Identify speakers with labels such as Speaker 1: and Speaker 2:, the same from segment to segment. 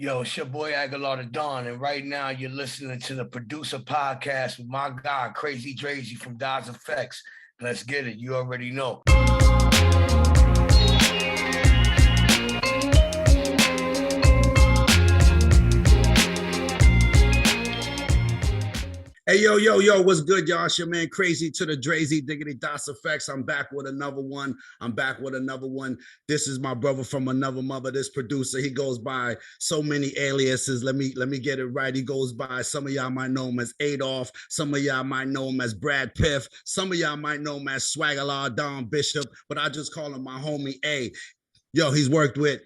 Speaker 1: Yo, it's your boy Agallah the Dawn, and right now you're listening to the Producer Podcast with my guy, Krazy Drayz from EFX. Let's get it. You already know.
Speaker 2: Hey, yo, what's good, y'all? It's your man Krazy to the Drayzy Diggity Das Effects. I'm back with another one. This is my brother from another mother, this producer. He goes by so many aliases. Let me get it right. He goes by, some of y'all might know him as Adolf. Some of y'all might know him as Brad Piff. Some of y'all might know him as Swaggerlaw Don Bishop, but I just call him my homie A. Yo, he's worked with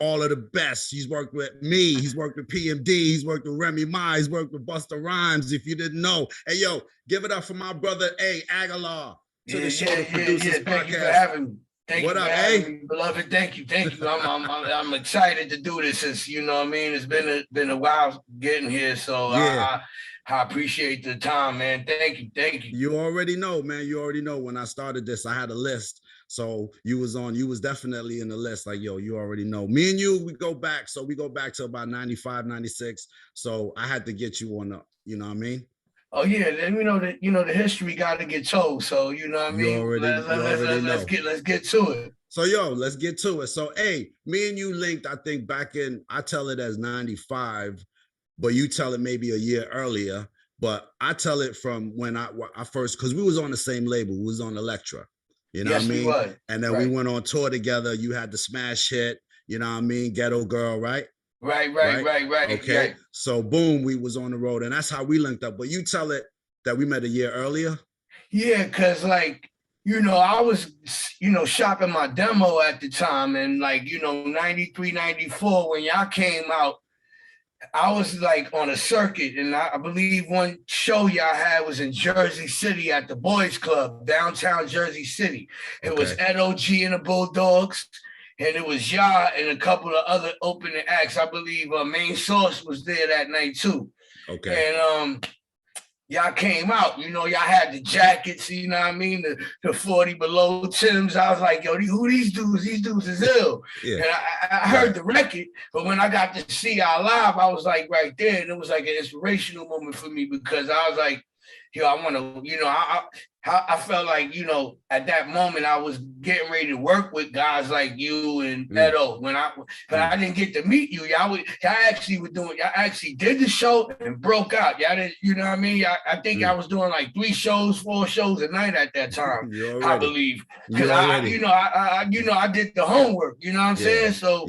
Speaker 2: all of the best. He's worked with me. He's worked with EPMD. He's worked with Remy Ma. He's worked with Busta Rhymes, if you didn't know. Hey, yo, give it up for my brother, Agallah, to the show, the Producers Podcast.
Speaker 1: Thank you for having me. Thank
Speaker 2: what
Speaker 1: you
Speaker 2: up,
Speaker 1: for having me, beloved. Thank you. I'm excited to do this. It's, you know what I mean? It's been a while getting here, so yeah. I appreciate the time, man. Thank you.
Speaker 2: You already know, man. You already know when I started this, I had a list. So you was definitely in the list. Like, yo, you already know. Me and you, we go back to about 95, 96. So I had to get you on the, you know what I mean?
Speaker 1: Oh yeah, and the history got to get told. So you know what I mean. Let's get to it.
Speaker 2: So yo, let's get to it. So hey, me and you linked, I think back in, I tell it as 95, but you tell it maybe a year earlier. But I tell it from when I first, because we was on the same label, we was on Elektra. You know what I mean?
Speaker 1: Was.
Speaker 2: And then we went on tour together. You had the smash hit, you know what I mean? Ghetto Girl, right?
Speaker 1: Right.
Speaker 2: Okay. Right. So boom, we was on the road, and that's how we linked up. But you tell it that we met a year earlier?
Speaker 1: Yeah, because like, I was, shopping my demo at the time, and like, 93, 94, when y'all came out, I was like on a circuit, and I believe one show y'all had was in Jersey City at the Boys Club, downtown Jersey City. It was Ed O.G. and the Bulldogs, and it was y'all and a couple of other opening acts. I believe Main Source was there that night too.
Speaker 2: Okay.
Speaker 1: And y'all came out, y'all had the jackets, you know what I mean? The 40 below Timbs. I was like, yo, who these dudes? These dudes is ill. Yeah. And I heard the record, but when I got to see y'all live, I was like right there. And it was like an inspirational moment for me, because I was like, yo, I want to, I felt like, at that moment I was getting ready to work with guys like you and Edo. But I didn't get to meet you. Y'all actually did the show and broke out. Y'all didn't, you know what I mean? I think I was doing like 4 shows a night at that time. I believe, because I did the homework. You know what I'm saying? So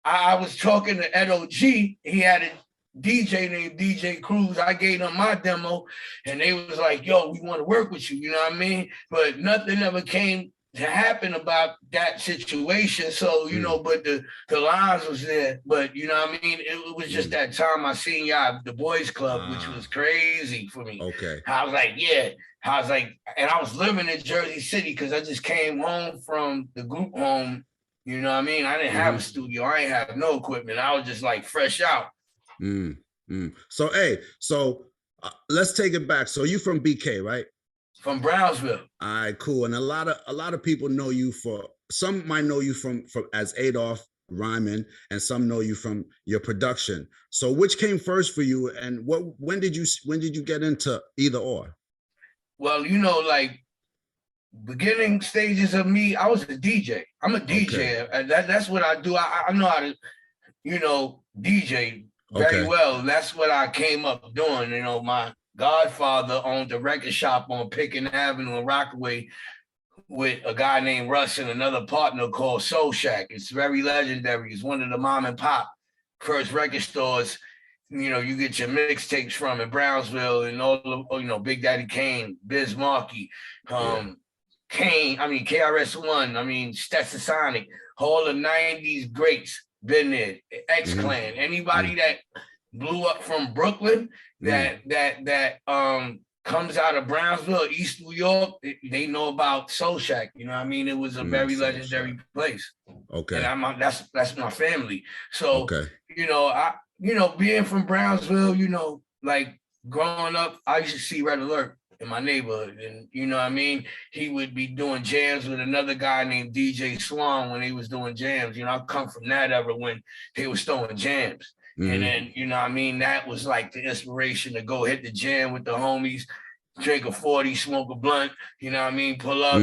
Speaker 1: I was talking to Edo G. He had a DJ named DJ Cruz. I gave them my demo, and they was like, yo, we want to work with you, you know what I mean? But nothing ever came to happen about that situation. So, but the lines was there. But you know what I mean? It was just that time I seen y'all at the Boys Club, which was crazy for me.
Speaker 2: Okay.
Speaker 1: I was like, yeah. And I was living in Jersey City because I just came home from the group home. You know what I mean? I didn't have a studio. I ain't have no equipment. I was just like fresh out.
Speaker 2: So hey, let's take it back. So you from BK, right?
Speaker 1: From Brownsville.
Speaker 2: All right, cool. And a lot of people know you some might know you from as Adolf rhyming, and some know you from your production. So which came first for you, and when did you get into either or?
Speaker 1: Well, like beginning stages of me, I was a DJ. I'm a DJ. Okay. That's what I do. I know how to, DJ very well. That's what I came up doing. My godfather owned a record shop on Pickens Avenue in Rockaway with a guy named Russ and another partner called Soul Shack. It's very legendary. It's one of the mom and pop first record stores, you get your mixtapes from in Brownsville, and all of, Big Daddy Kane, Biz Markie, Kane, KRS-One, Stetson Sonic, all the 90s greats been there. X-Clan, anybody that blew up from Brooklyn that comes out of Brownsville, East New York, they know about Soul Shack. You know what I mean? It was a very legendary place.
Speaker 2: Okay.
Speaker 1: And that's my family. So, being from Brownsville, like growing up, I used to see Red Alert in my neighborhood. And you know what I mean? He would be doing jams with another guy named DJ Swan when he was doing jams. You know, I come from that era when he was throwing jams. And then, you know what I mean? That was like the inspiration to go hit the jam with the homies, drink a 40, smoke a blunt, you know what I mean? Pull up,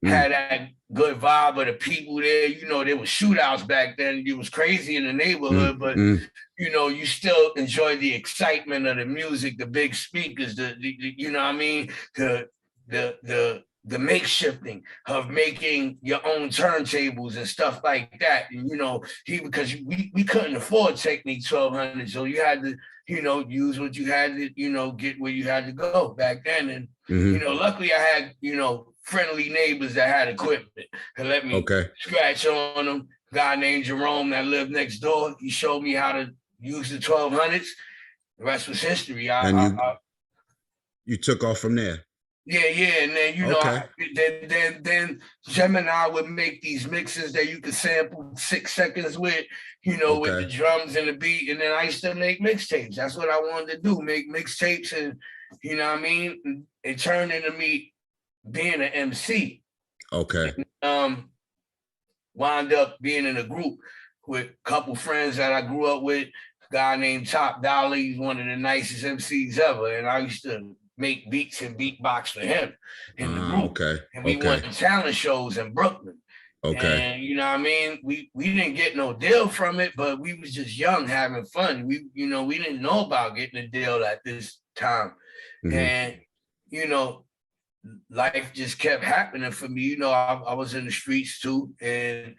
Speaker 1: had that good vibe of the people there. You know, there was shootouts back then. It was crazy in the neighborhood, but you know, you still enjoy the excitement of the music, the big speakers, the you know what I mean? The makeshifting of making your own turntables and stuff like that. And, you know, because we couldn't afford Technique 1200. So you had to, you know, use what you had to, you know, get where you had to go back then. And, you know, luckily I had, you know, friendly neighbors that had equipment and let me scratch on them. A guy named Jerome that lived next door. He showed me how to use the 1200s. The rest was history.
Speaker 2: You took off from there.
Speaker 1: Yeah, and then you know, then Gemini would make these mixes that you could sample 6 seconds with, you know, with the drums and the beat, and then I used to make mixtapes. That's what I wanted to do, make mixtapes, and you know what I mean. It turned into me being an MC. And, wound up being in a group with a couple friends that I grew up with. A guy named Top Dollar, he's one of the nicest MCs ever, and I used to make beats and beatbox for him in the group. And we won talent shows in Brooklyn. And you know what I mean? We didn't get no deal from it, but we was just young having fun. We didn't know about getting a deal at this time. And you know, life just kept happening for me. You know, I was in the streets too, and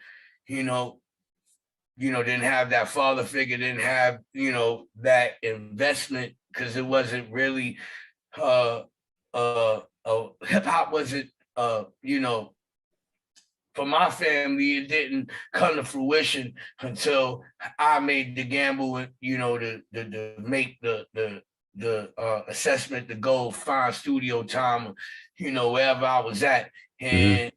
Speaker 1: you know, didn't have that father figure, didn't have, you know, that investment, because it wasn't really hip hop wasn't, you know, for my family, it didn't come to fruition until I made the gamble, you know, to make the assessment to go find studio time, you know, wherever I was at. And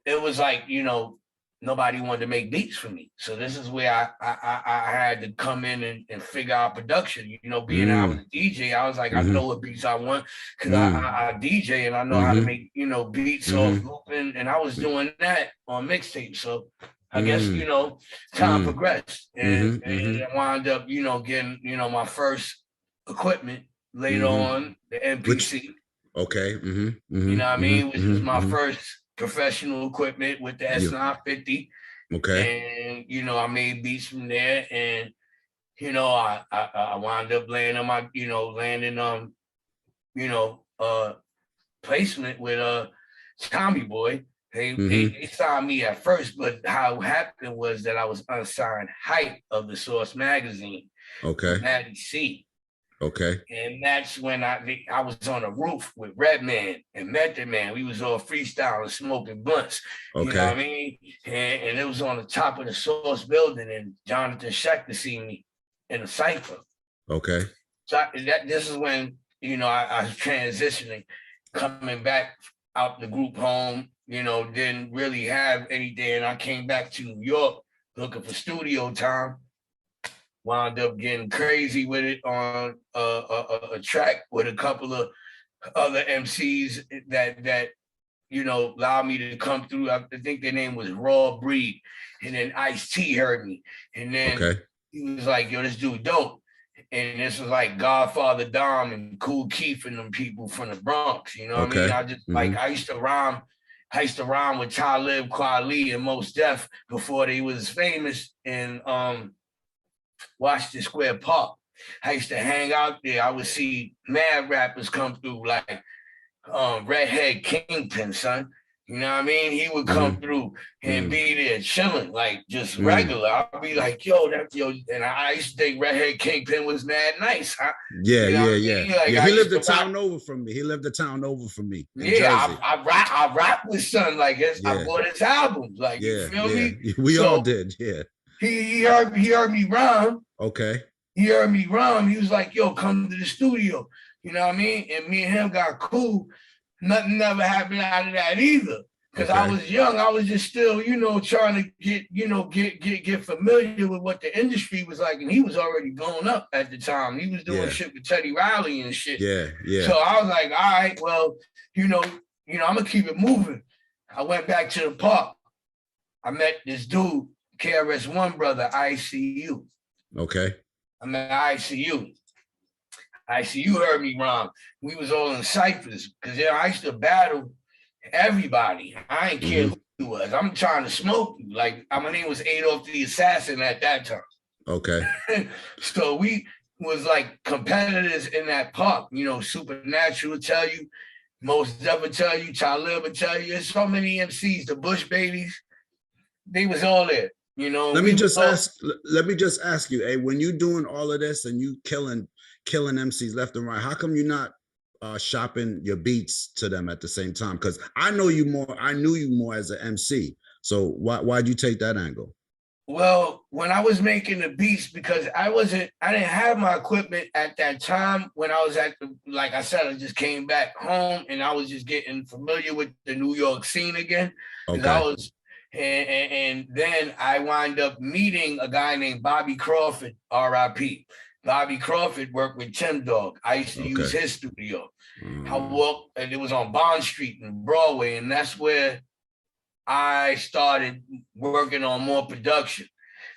Speaker 1: it was like, you know, nobody wanted to make beats for me. So this is where I had to come in and figure out production. You know, being I was a DJ, I was like, I know what beats I want, because I DJ and I know how to make, you know, beats off looping, and I was doing that on mixtape. So I guess, you know, time progressed, and I wound up, you know, getting, you know, my first equipment later on, the MPC. You know what I mean? Which was my first professional equipment with the S950. And you know, I made beats from there, and you know, I wound up landing my, you know, you know, placement with Tommy Boy. They signed me at first, but how it happened was that I was unsigned hype of the Source magazine. Maddie C. And that's when I was on a roof with Redman and Method Man. We was all freestyling, smoking blunts. You know what I mean? And it was on the top of the Source building, and Jonathan Schechter seen me in a cypher. So this is when, you know, I was transitioning, coming back out the group home, you know, didn't really have anything. And I came back to New York looking for studio time. Wound up getting crazy with it on a track with a couple of other MCs that you know, allowed me to come through. I think their name was Raw Breed. And then Ice-T heard me. And then he was like, yo, this dude dope. And this was like Godfather Dom and Kool Keith and them people from the Bronx. You know what I mean? I just like, I used to rhyme with Talib Kweli and Mos Def before they was famous in Washington Square Park. I used to hang out there. I would see mad rappers come through, like Redhead Kingpin, son. You know what I mean? He would come through and be there chilling, like just regular. I'd be like, yo, and I used to think Redhead Kingpin was mad nice. Huh?
Speaker 2: Yeah,
Speaker 1: you know
Speaker 2: Like, he lived a town over from me.
Speaker 1: I rap with son. Like, I bought his albums. Like, you feel me?
Speaker 2: We all did,
Speaker 1: He heard me rhyme. He heard me rhyme. He was like, yo, come to the studio. You know what I mean? And me and him got cool. Nothing never happened out of that either. Because I was young, I was just still, you know, trying to get familiar with what the industry was like. And he was already blown up at the time. He was doing shit with Teddy Riley and shit.
Speaker 2: Yeah.
Speaker 1: So I was like, all right, well, you know, I'm gonna keep it moving. I went back to the park. I met this dude, KRS-One brother, ICU.
Speaker 2: Okay.
Speaker 1: I met ICU. ICU heard me rhyme. We was all in ciphers because I used to battle everybody. I ain't care who you was. I'm trying to smoke you. Like, my name was Adolf the Assassin at that time.
Speaker 2: Okay.
Speaker 1: So we was like competitors in that park. You know, Supernatural will tell you, Most Def will tell you, Talib will tell you. There's so many MCs, the Bush Babies, they was all there. You know.
Speaker 2: Let me just ask you, hey, when you doing all of this and you killing MCs left and right, how come you're not shopping your beats to them at the same time? Because I knew you more as an MC. So why'd you take that angle?
Speaker 1: Well, when I was making the beats, because I didn't have my equipment at that time. When I was like I said, I just came back home and I was just getting familiar with the New York scene again. Okay. And then I wind up meeting a guy named Bobby Crawford, R.I.P. Bobby Crawford worked with Tim Dog. I used to use his studio. I walked, and it was on Bond Street in Broadway, and that's where I started working on more production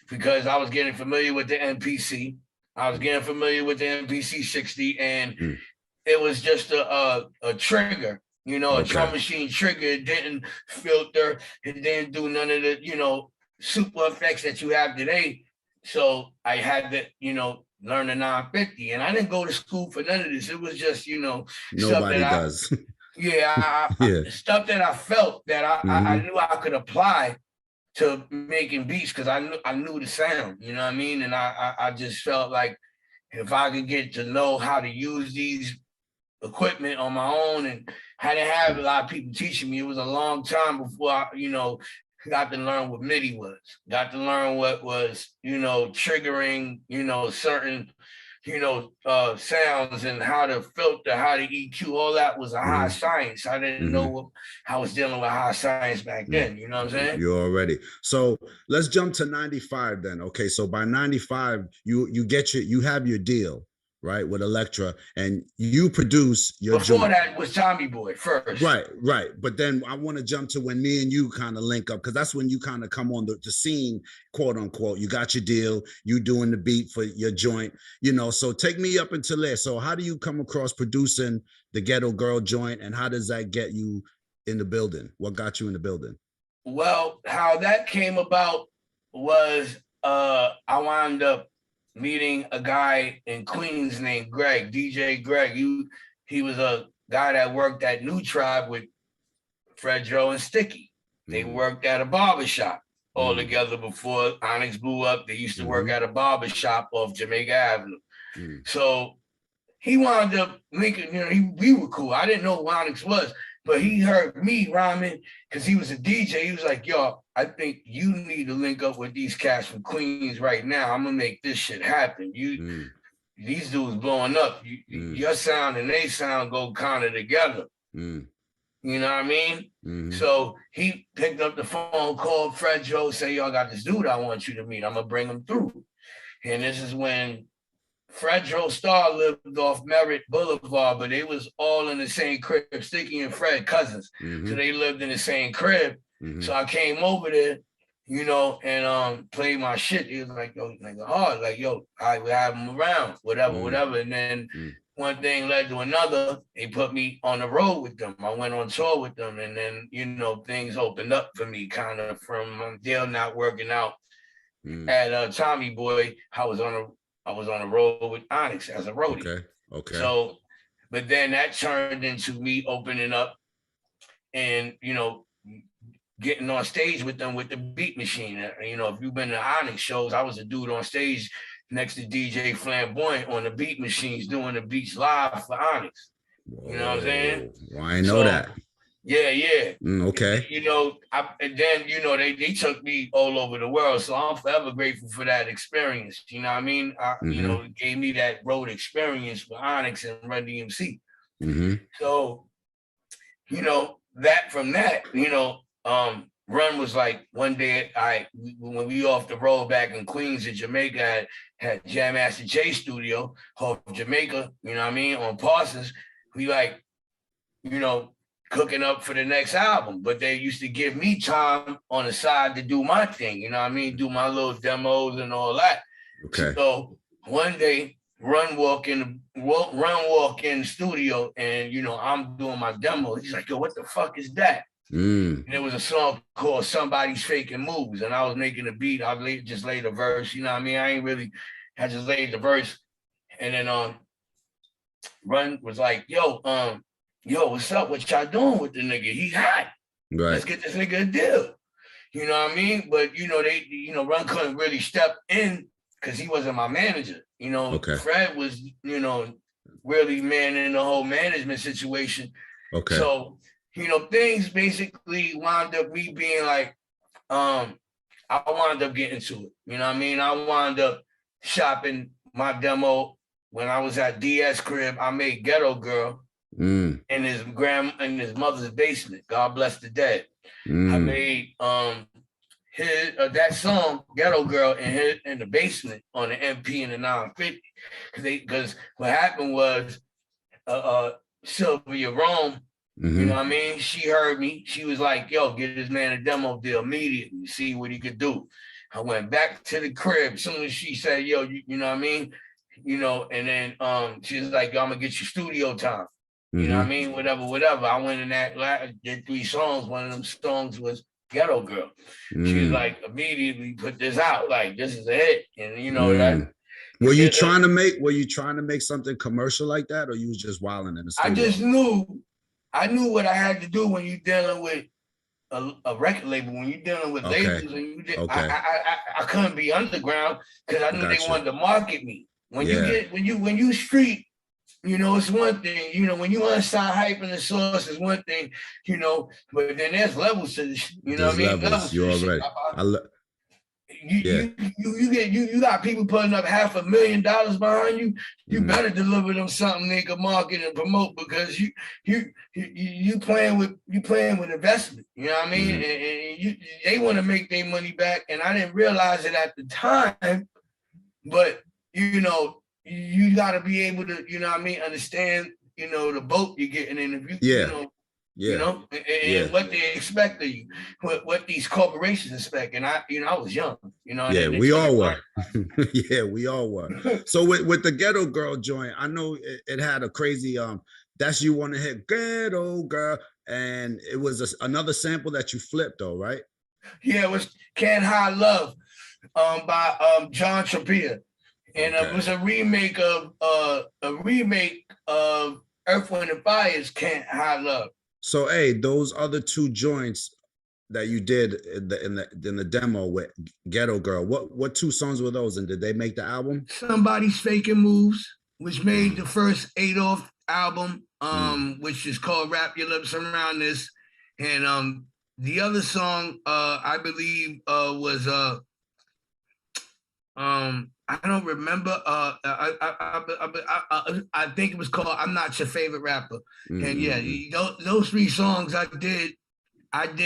Speaker 1: because I was getting familiar with the MPC. I was getting familiar with the MPC 60, and it was just a trigger, you know, a drum machine trigger. It didn't filter. It didn't do none of the, you know, super effects that you have today. So I had to, you know, learn the 950, and I didn't go to school for none of this. It was just, you know,
Speaker 2: nobody does.
Speaker 1: Stuff that I felt that I knew I could apply to making beats because I knew the sound, you know what I mean? And I just felt like if I could get to know how to use these equipment on my own, and I didn't have a lot of people teaching me. It was a long time before I, you know, got to learn what MIDI was, got to learn what was, you know, triggering, you know, certain, you know, sounds and how to filter, how to EQ, all that was a high science. I didn't know what I was dealing with high science back then, you know what I'm saying?
Speaker 2: You're already. So let's jump to 95 then. Okay, so by 95, you have your deal, right, with Elektra, and you produce your
Speaker 1: Before that was Tommy Boy first.
Speaker 2: Right. But then I want to jump to when me and you kind of link up, because that's when you kind of come on the scene, quote unquote. You got your deal, you doing the beat for your joint, you know. So take me up until there. So how do you come across producing the Ghetto Girl joint, and how does that get you in the building? What got you in the building?
Speaker 1: Well, how that came about was I wound up meeting a guy in Queens named Greg, DJ Greg. He was a guy that worked at New Tribe with Fred Joe and Sticky. They worked at a barbershop all together before Onyx blew up. They used to work at a barbershop off Jamaica Avenue. So he wound up linking, you know, we were cool. I didn't know who Onyx was, but he heard me rhyming because he was a DJ. He was like, yo, I think you need to link up with these cats from Queens right now. I'm gonna make this shit happen. These dudes blowing up. Your sound and they sound go kind of together. You know what I mean? So he picked up the phone, called Fred Joe, say, yo, I got this dude I want you to meet. I'm gonna bring him through. And this is when Fred Joe Star lived off Merritt Boulevard, but they was all in the same crib, Sticky and Fred cousins. So they lived in the same crib. So I came over there, you know, and played my shit. He was like, yo, like hard, like, yo, I would have him around, whatever. And then one thing led to another. They put me on the road with them. I went on tour with them, and then, you know, things opened up for me kind of from deal not working out at Tommy Boy. I was on the road with Onyx as a roadie.
Speaker 2: Okay.
Speaker 1: So, but then that turned into me opening up and, you know, getting on stage with them with the beat machine. You know, if you've been to Onyx shows, I was a dude on stage next to DJ Flamboyant on the beat machines doing the beats live for Onyx. Whoa. You know what I'm saying?
Speaker 2: Well, I know that.
Speaker 1: Yeah.
Speaker 2: Okay.
Speaker 1: You know, and then, you know, they took me all over the world. So I'm forever grateful for that experience. You know what I mean? You know, it gave me that road experience with Onyx and Run DMC. So, you know, from that, you know, Run was like one day when we off the road back in Queens in Jamaica had Jazzmatazz J studio off Jamaica, you know what I mean, on Parsons. We like, you know, cooking up for the next album, but they used to give me time on the side to do my thing, you know what I mean, do my little demos and all that.
Speaker 2: Okay.
Speaker 1: So one day, Run walk in the studio, and you know I'm doing my demo. He's like, "Yo, what the fuck is that?" And it was a song called "Somebody's Faking Moves," and I was making a beat. Just laid a verse, you know what I mean? I just laid the verse, and then Run was like, "Yo, what's up? What y'all doing with the nigga? He hot. Right. Let's get this nigga a deal." You know what I mean? But Run couldn't really step in because he wasn't my manager. You know, okay. Fred was, you know, really manning the whole management situation. Okay. So, you know, things basically wound up me being like, I wound up getting to it. You know what I mean? I wound up shopping my demo when I was at DS crib. I made Ghetto Girl in his mother's basement. God bless the dead. I made that song Ghetto Girl in the basement on the MP and the 950 because what happened was Sylvia Rome, you know what I mean, she heard me. She was like, "Yo, get this man a demo deal immediately, see what he could do." I went back to the crib as soon as she said, "Yo, you know what I mean," you know, and then she was like, "Yo, I'm gonna get you studio time." You know what I mean? Whatever. I went in did 3 songs. One of them songs was Ghetto Girl. She was like, immediately put this out, like this is a hit. And you know that.
Speaker 2: Were you trying to make something commercial like that, or you was just wilding in the studio?
Speaker 1: I knew what I had to do when you're dealing with a record label, when you're dealing with labels, and I couldn't be underground because I knew they wanted to market me. When you street, you know, it's one thing, you know, when you unsigned hype in the source is one thing, you know, but then there's levels to this, you know what I mean? Levels
Speaker 2: you already.
Speaker 1: You got people putting up $500,000 behind you. You better deliver them something they can market and promote because you playing with investment. You know what I mean? And they want to make their money back. And I didn't realize it at the time, but you know, you got to be able to, you know what I mean, understand, you know, the boat you're getting in. If you know, and what they expect of you, what these corporations expect. And I was young, you know.
Speaker 2: Yeah, we all were. Yeah, we all were. So with the Ghetto Girl joint, I know it had a crazy, that's You Want to Hit Ghetto Girl. And it was another sample that you flipped though, right?
Speaker 1: Yeah, it was Can't Hide Love by John Trappier. And it was a remake of Earth, Wind and Fire's Can't Hide Love.
Speaker 2: So, hey, those other 2 joints that you did in the demo with Ghetto Girl, what 2 songs were those, and did they make the album?
Speaker 1: Somebody's Faking Moves, which made the first 8 off album, which is called Wrap Your Lips Around This, and the other song I believe was I don't remember. I think it was called "I'm Not Your Favorite Rapper." And yeah, those 3 songs I did at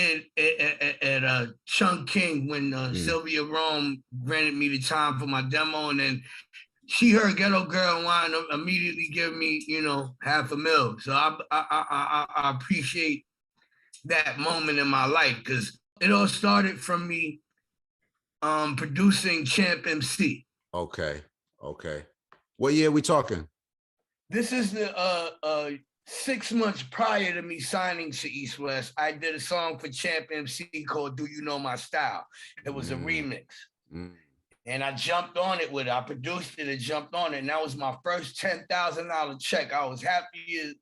Speaker 1: Chunk King when Sylvia Rome granted me the time for my demo, and then she heard Ghetto Girl and wanted to immediately give me, you know, $500,000. So I appreciate that moment in my life because it all started from me producing Champ MC.
Speaker 2: Okay. What year we talking?
Speaker 1: This is the 6 months prior to me signing to East West. I did a song for Champ MC called "Do You Know My Style." It was a remix. And I jumped on it with it. I produced it and jumped on it. And that was my first $10,000 check. I was happy as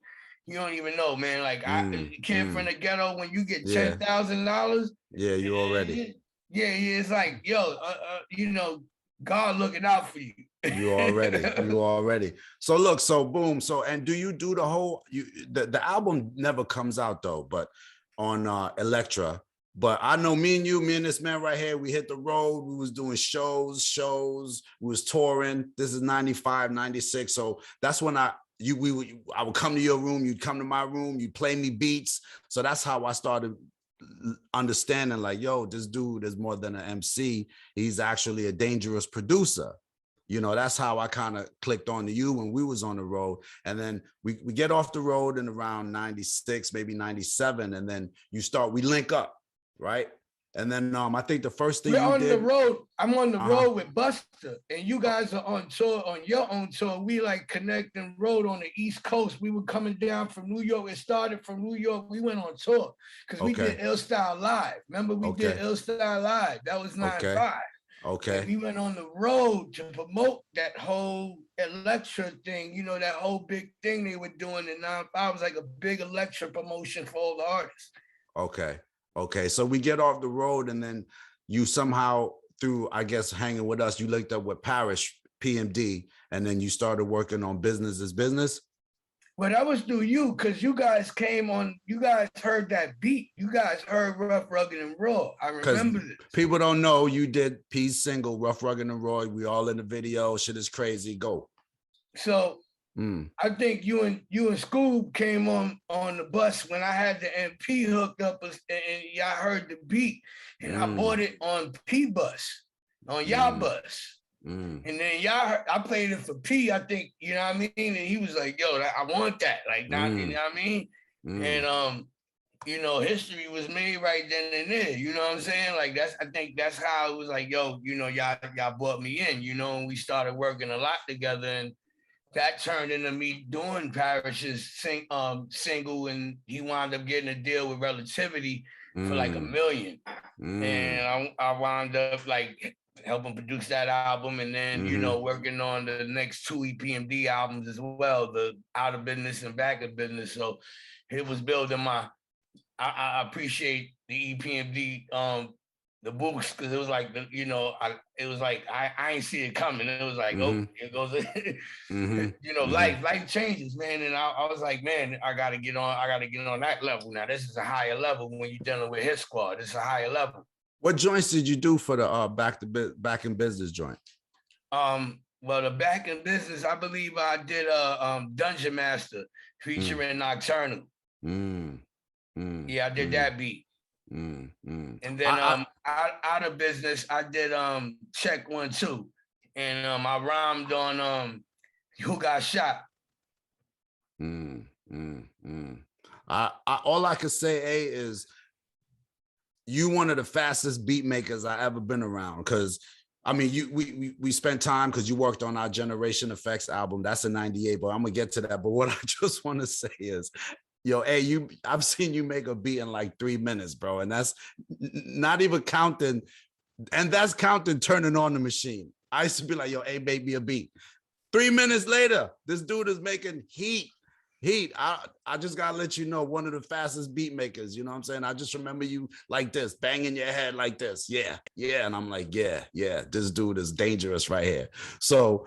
Speaker 1: you don't even know, man. Like I came from the ghetto. When you get $10,000,
Speaker 2: you already.
Speaker 1: Yeah, it's like, yo, you know, God looking out for you.
Speaker 2: You already. So look, boom. And do you do the whole? The album never comes out though, but on Elektra. But I know me and this man right here, we hit the road. We was doing shows. We was touring. This is 95, 96. So that's when I would come to your room. You'd come to my room. You'd play me beats. So that's how I started understanding like, yo, this dude is more than an MC. He's actually a dangerous producer. You know, that's how I kind of clicked on to you when we was on the road. And then we get off the road in around 96, maybe 97. And then we link up, right? And then I think the first thing
Speaker 1: I'm on the road with Buster, and you guys are on tour, on your own tour. We like connecting road on the East Coast. We were coming down from New York. It started from New York. We went on tour because we did Ill Style Live. Remember, we did Ill Style Live. That was 9-5.
Speaker 2: Okay.
Speaker 1: And we went on the road to promote that whole Electra thing, you know, that whole big thing they were doing in 9-5 was like a big Electra promotion for all the artists.
Speaker 2: Okay. So we get off the road, and then you somehow, through, I guess, hanging with us, you linked up with Parrish, PMD, and then you started working on Business is Business.
Speaker 1: Well, that was through you, because you guys came on, you guys heard that beat. You guys heard Rough, Rugged, and Raw. I remember this.
Speaker 2: People don't know you did P's single, Rough, Rugged, and Raw. We all in the video. Shit is crazy. Go.
Speaker 1: So I think you and Scoob came on the bus when I had the MP hooked up, and y'all heard the beat, and I bought it on P bus, on y'all bus. And then I played it for P, I think, you know what I mean? And he was like, yo, I want that. Like, you know what I mean? And, you know, history was made right then and there. You know what I'm saying? Like, I think that's how it was like, yo, you know, y'all brought me in, you know, and we started working a lot together. And that turned into me doing Parrish's single, and he wound up getting a deal with Relativity for like $1 million. And I wound up like helping produce that album, and then you know, working on the next 2 EPMD albums as well, the Out of Business and Back of Business. So it was building I appreciate the EPMD the books, because it was like you know, it was like I ain't see it coming. It was like, oh, here goes you know, life changes, man. And I was like, man, I gotta get on that level now. This is a higher level when you're dealing with Hit Squad. This is a higher level.
Speaker 2: What joints did you do for the Back in Business joint?
Speaker 1: Well, the Back in Business, I believe I did Dungeon Master featuring Nocturnal. Yeah, I did that beat. And then out of Business, I did Check 1 2. And I rhymed on Who Got Shot.
Speaker 2: All I could say, is you one of the fastest beat makers I ever been around, because I mean, we spent time because you worked on our Generation Effects album. That's in '98, but I'm gonna get to that. But what I just want to say is, yo, hey, I've seen you make a beat in like 3 minutes, bro, and that's not even counting, and that's counting turning on the machine. I used to be like, yo, hey, make me a beat. 3 minutes later, this dude is making heat. I just gotta let you know, one of the fastest beat makers, you know what I'm saying? I just remember you like this, banging your head like this. Yeah. And I'm like, yeah, this dude is dangerous right here. So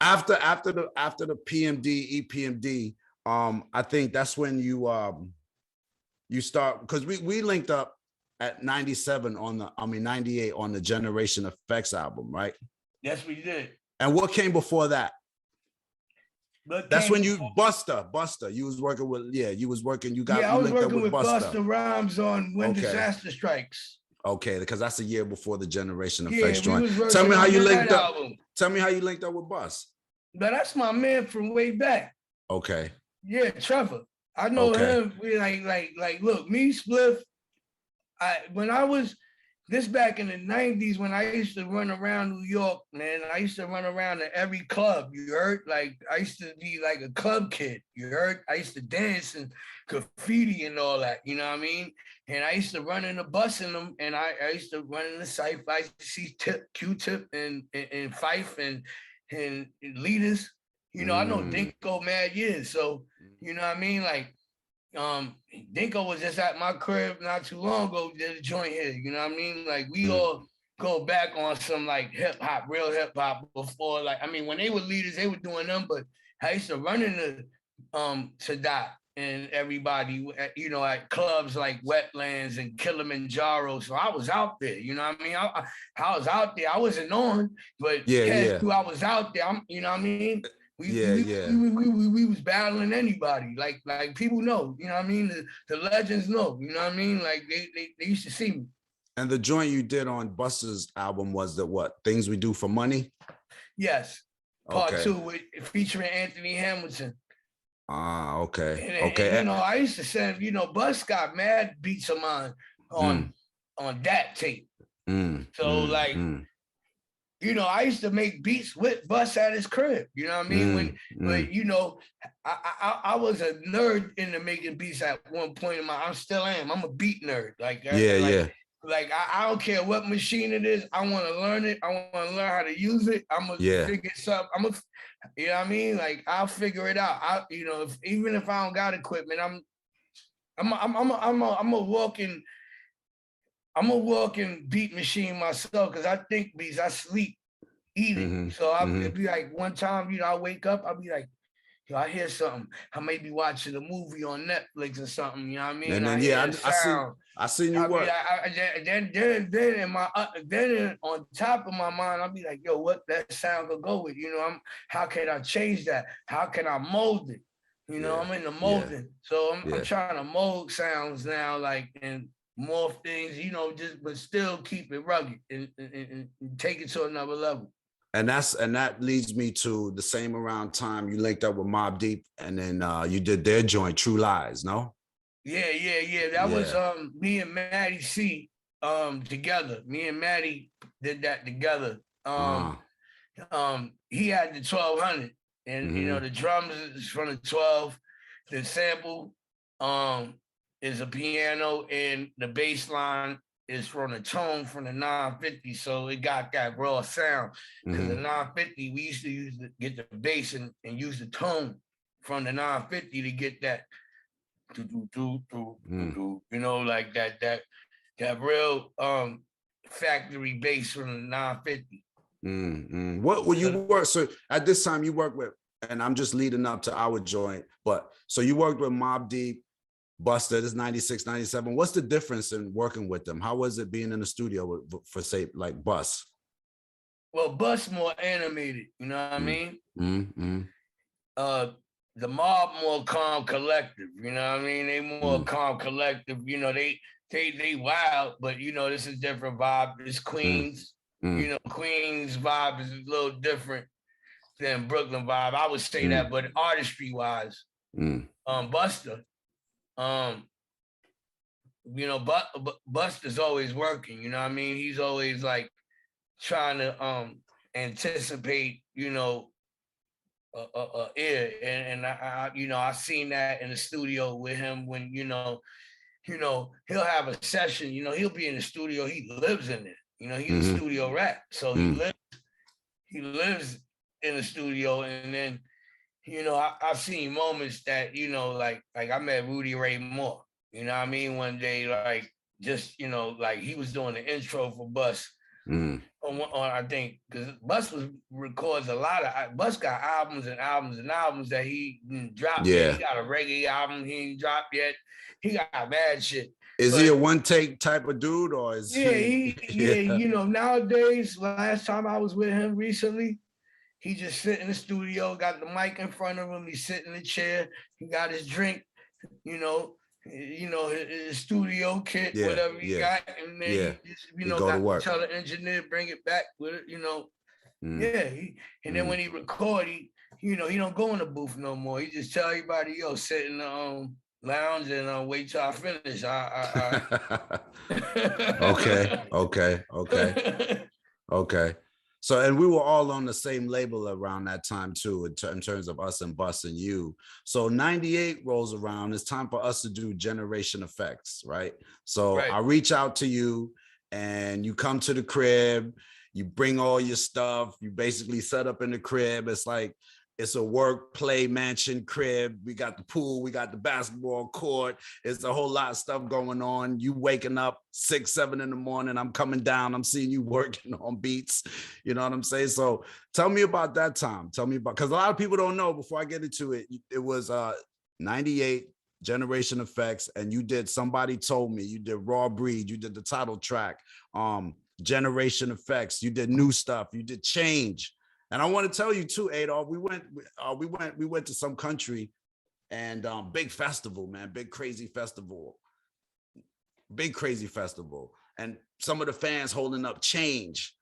Speaker 2: after the PMD, EPMD, I think that's when you start, because we linked up at 97 98 on the Generation Effects album, right?
Speaker 1: Yes, we did.
Speaker 2: And what came before that? That's when you Buster. You was working with, you was working.
Speaker 1: I was working with Buster Rhymes on When Disaster Strikes.
Speaker 2: Okay, because that's a year before the Generation Effects joint. Tell me how you linked up. Tell me how you linked up with Bus.
Speaker 1: But that's my man from way back.
Speaker 2: Okay.
Speaker 1: Yeah, Trevor. I know him. We like look, me, Spliff. When I was this back in the 90s, when I used to run around New York, man, I used to run around to every club, you heard? Like, I used to be like a club kid, you heard? I used to dance and graffiti and all that, you know what I mean? And I used to run in the bus in them, and I used to run in the Cypher. I used to see Q-Tip and Fife and leaders. You know, I know Dinko mad years, so, you know what I mean? Like, Dinko was just at my crib not too long ago, did a joint here, you know what I mean? Like, we all go back on some like hip hop, real hip hop before, like, I mean, when they were leaders, they were doing them, but I used to run into Sadat and everybody, you know, at clubs like Wetlands and Kilimanjaro. So I was out there, you know what I mean? I was out there. I wasn't on, but I was out there. You know what I mean? We was battling anybody. Like people know, you know what I mean? The legends know, you know what I mean? Like they used to see me.
Speaker 2: And the joint you did on Busta's album was the what? Things We Do for Money?
Speaker 1: Yes. Part 2 with featuring Anthony Hamilton.
Speaker 2: Ah, okay.
Speaker 1: And, you know, I used to send, you know, Bus got mad beats of mine on that tape. You know, I used to make beats with Bus at his crib. You know what I mean? But you know, I was a nerd into making beats at one point in my. I still am. I'm a beat nerd. Like I don't care what machine it is. I want to learn it. I want to learn how to use it. I'm gonna figure something. You know what I mean? Like I'll figure it out. You know, even if I don't got equipment, I'm a walking beat machine myself because I think beats, I sleep eating. So I'll be like, one time, you know, I wake up, I'll be like, yo, I hear something. I may be watching a movie on Netflix or something. You know what I mean?
Speaker 2: And then I seen you work.
Speaker 1: Then on top of my mind, I'll be like, yo, what that sound could go with? You know, how can I change that? How can I mold it? You know, I'm in the molding. So I'm trying to mold sounds now, like, and morph things, you know, but still keep it rugged and take it to another level.
Speaker 2: And that leads me to the same around time you linked up with Mobb Deep, and then you did their joint True Lies, no?
Speaker 1: Yeah. That was me and Maddie C together. Me and Maddie did that together. He had the 1200, and you know, the drums is from the 12. The sample is a piano, and the bass line is from the tone from the 950, so it got that raw sound. Because the 950, we used to get the bass and use the tone from the 950 to get that, you know, like that real factory bass from the 950.
Speaker 2: What will you work? So at this time you work with, and I'm just leading up to our joint, but so you worked with Mobb Deep, Busta, this is 96, 97. What's the difference in working with them? How was it being in the studio for say like Bus?
Speaker 1: Well, Bus more animated, you know what I mean? The Mob more calm collective, you know what I mean? They more calm collective, you know, they wild, but you know, this is different vibe. It's Queens, you know, Queens vibe is a little different than Brooklyn vibe. I would say that, but artistry wise, Busta, you know, Busta's always working, you know what I mean? He's always like trying to anticipate, you know, and I you know, I seen that in the studio with him when, you know, he'll have a session, you know, he'll be in the studio, he lives in it, you know, he's a studio rat, so he lives in the studio. And then, you know, I've seen moments that, you know, like I met Rudy Ray Moore, you know what I mean, one day, like, just, you know, like he was doing the intro for Bus. On I think, because Bus records a lot of, Bus got albums and albums and albums that he didn't drop yet. He got a reggae album he ain't dropped yet. He got mad shit.
Speaker 2: Is he a one take type of dude, or is
Speaker 1: he you know, nowadays, last time I was with him recently, he just sit in the studio, got the mic in front of him, he sit in the chair, he got his drink, you know, his studio kit, whatever he got, and then he just, you know, got to tell the engineer, bring it back with it, you know. And then when he record, you know, he don't go in the booth no more. He just tell everybody, yo, sit in the lounge and wait till I finish.
Speaker 2: Okay. So, and we were all on the same label around that time too, in terms of us and Bus and you. So 98 rolls around, it's time for us to do Generation Effects, right? So I reach out to you and you come to the crib, you bring all your stuff, you basically set up in the crib. It's like, it's a work, play, mansion crib. We got the pool, we got the basketball court. It's a whole lot of stuff going on. You waking up 6, 7 in the morning. I'm coming down. I'm seeing you working on beats. You know what I'm saying? So tell me about that time. Tell me about, because a lot of people don't know, before I get into it, it was 98 Generation Effects, and you did Somebody Told Me. You did Raw Breed. You did the title track, Generation Effects. You did New Stuff. You did Change. And I want to tell you too, Adolf, we went to some country and big festival, man, big crazy festival. And some of the fans holding up Change.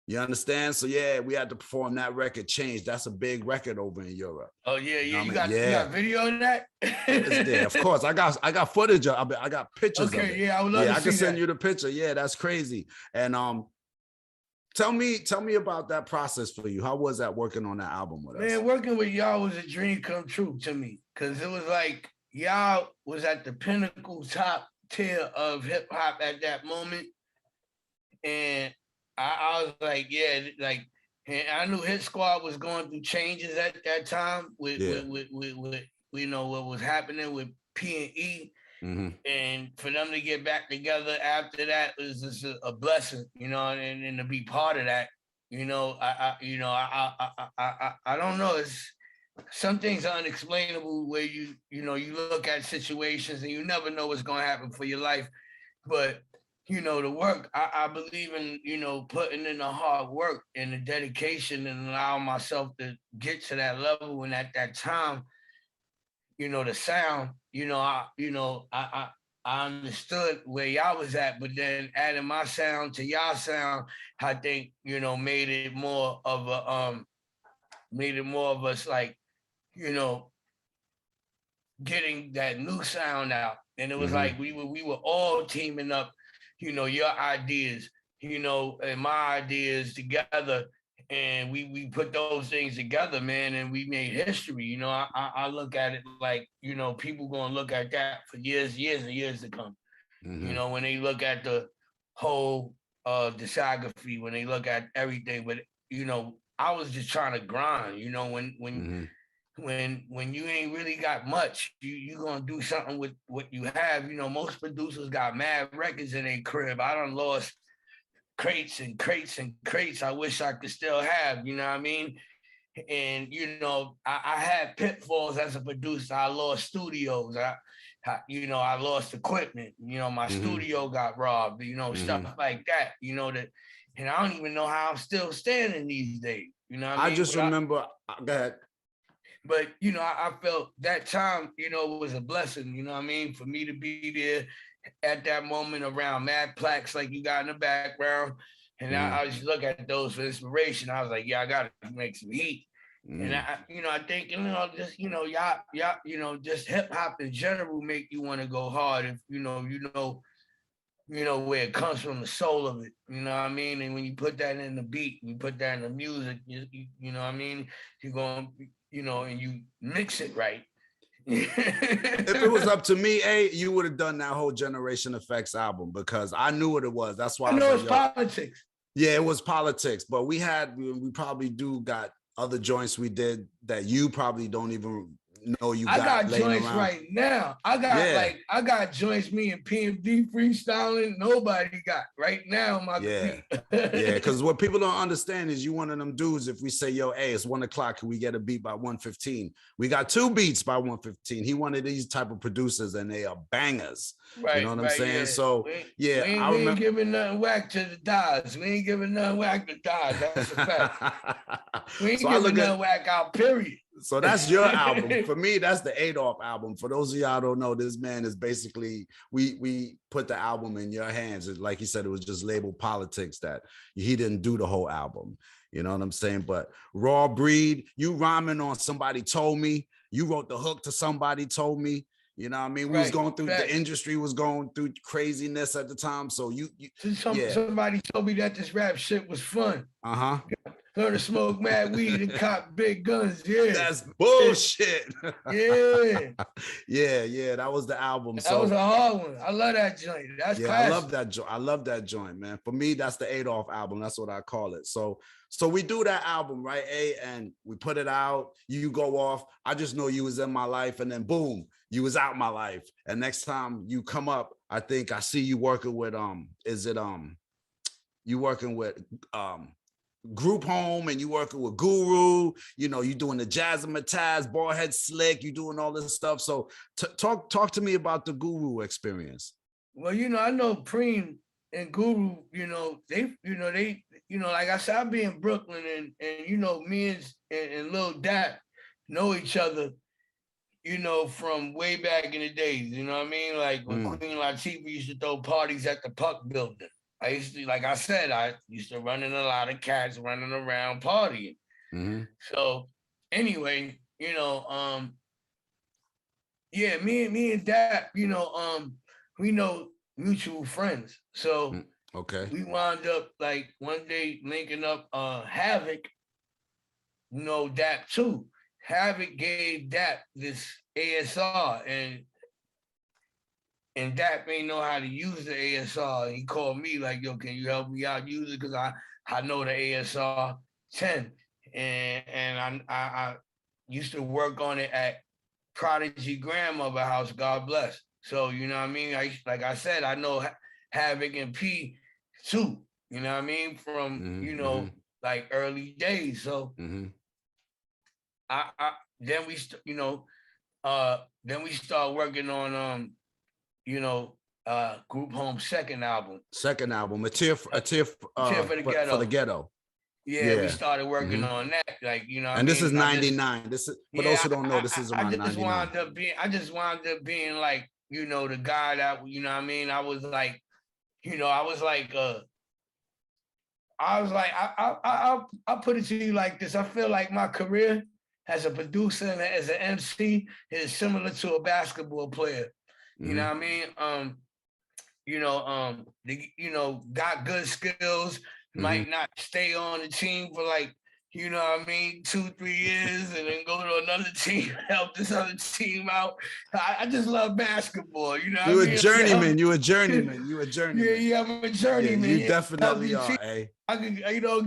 Speaker 2: You understand? So yeah, we had to perform that record, Change. That's a big record over in Europe.
Speaker 1: Oh yeah, yeah.
Speaker 2: You
Speaker 1: got video of that?
Speaker 2: Yeah, of course. I got footage of it. I got pictures of it.
Speaker 1: Okay, yeah, I would love to see
Speaker 2: I can send
Speaker 1: that.
Speaker 2: you the picture. Yeah, that's crazy. And tell me about that process for you. How was that working on that album with us?
Speaker 1: Man, working with y'all was a dream come true to me, because it was like y'all was at the pinnacle top tier of hip hop at that moment. And I was like, yeah, like, and I knew Hit Squad was going through changes at that time with you know what was happening with P&E.
Speaker 2: Mm-hmm.
Speaker 1: And for them to get back together after that was just a blessing, you know, and to be part of that, you know, I don't know. It's some things are unexplainable where you look at situations and you never know what's going to happen for your life. But, you know, the work, I believe in, you know, putting in the hard work and the dedication and allowing myself to get to that level. And at that time, you know, the sound, I understood where y'all was at, but then adding my sound to y'all sound, I think, you know, made it more of us like, you know, getting that new sound out. And it was like we were all teaming up, you know, your ideas, you know, and my ideas together. And we put those things together, man, and we made history. You know, I look at it like, you know, people gonna look at that for years and years to come. You know, when they look at the whole discography, when they look at everything. But, you know, I was just trying to grind, you know, when you ain't really got much, you gonna do something with what you have. You know, most producers got mad records in their crib. I done lost crates and crates and crates I wish I could still have, you know what I mean? And, you know, I had pitfalls as a producer. I lost studios. I lost equipment. You know, my studio got robbed, you know, stuff like that, you know, that, and I don't even know how I'm still standing these days, you know what I mean?
Speaker 2: I just remember that.
Speaker 1: But, you know, I felt that time, you know, was a blessing, you know what I mean? For me to be there at that moment around mad plaques like you got in the background. And I just look at those for inspiration. I was like, yeah, I got to make some heat. And I think, you know, just, you know, y'all, you know, just hip hop in general make you want to go hard if, you know where it comes from, the soul of it, you know what I mean? And when you put that in the beat, you put that in the music, you know what I mean? You're going, you know, and you mix it right.
Speaker 2: If it was up to me, you would have done that whole Generation Effects album, because I knew what it was. That's why
Speaker 1: I know it's politics.
Speaker 2: Yeah, it was politics, but we probably got other joints we did that you probably don't even know you got.
Speaker 1: I got joints around right now. I got joints me and EPMD freestyling. Nobody got right now.
Speaker 2: Because what people don't understand is you one of them dudes. If we say, yo, hey, it's 1 o'clock, can we get a beat by 1:15? We got 2 beats by 1:15. He one of these type of producers, and they are bangers.
Speaker 1: Right,
Speaker 2: you know what I'm saying?
Speaker 1: Yeah.
Speaker 2: So
Speaker 1: we ain't giving nothing whack to the Dodge. We ain't giving nothing whack to Dodge. That's a fact. We ain't giving nothing whack out. Period.
Speaker 2: So that's your album. For me, that's the Adolf album. For those of y'all don't know, this man is basically, we put the album in your hands. Like he said, it was just labeled politics, that he didn't do the whole album. You know what I'm saying? But Raw Breed, you rhyming on Somebody Told Me. You wrote the hook to Somebody Told Me. You know what I mean? We was going through, the industry was going through craziness at the time. So
Speaker 1: somebody told me that this rap shit was fun. Learn to smoke mad weed and cop big guns. Yeah,
Speaker 2: that's bullshit.
Speaker 1: Yeah.
Speaker 2: yeah. That was the album.
Speaker 1: That was a hard one. I love that joint. That's classic.
Speaker 2: I love that joint, man. For me, that's the Adolf album. That's what I call it. So we do that album, right? And we put it out. You go off. I just know you was in my life, and then boom, you was out my life. And next time you come up, I think I see you working with you working with Group Home, and you working with Guru, you know, you doing the Jazzmatazz, Ballhead Slick, you doing all this stuff. So talk to me about the Guru experience.
Speaker 1: Well, you know, I know Preem and Guru, you know, they you know, like I said, I be in Brooklyn, and you know, me and Lil Dap know each other, you know, from way back in the days. You know what I mean? Like when Queen Latifah used to throw parties at the Puck Building. I used to, like I said, I used to run in a lot of cats running around partying. So anyway, you know, yeah, me and Dap, you know, we know mutual friends. So we wound up like one day linking up Havoc, you know, Dap too. Havoc gave Dap this ASR, and Dap ain't know how to use the ASR. He called me like, yo, can you help me out use it? Because I know the ASR 10. And I used to work on it at Prodigy grandmother house, God bless. So, you know what I mean? Like I said, I know Havoc and P too, you know what I mean? From, you know, like early days. So I then we, you know, then we start working on, you know, Group Home's second album.
Speaker 2: A tear for the ghetto.
Speaker 1: Yeah, we started working on that, like, you know.
Speaker 2: And this is 99. This is, for those who don't know, this is around 99.
Speaker 1: I just wound up being like, you know, the guy that, you know what I mean? I was like, you know, I'll put it to you like this. I feel like my career as a producer and as an MC is similar to a basketball player. You know what I mean? You know, got good skills, might not stay on the team for like, you know what I mean, 2-3 years, and then go to another team, help this other team out. I just love basketball, you know.
Speaker 2: You a journeyman. You a journeyman.
Speaker 1: Yeah, I'm a journeyman.
Speaker 2: You definitely are.
Speaker 1: I could, you know,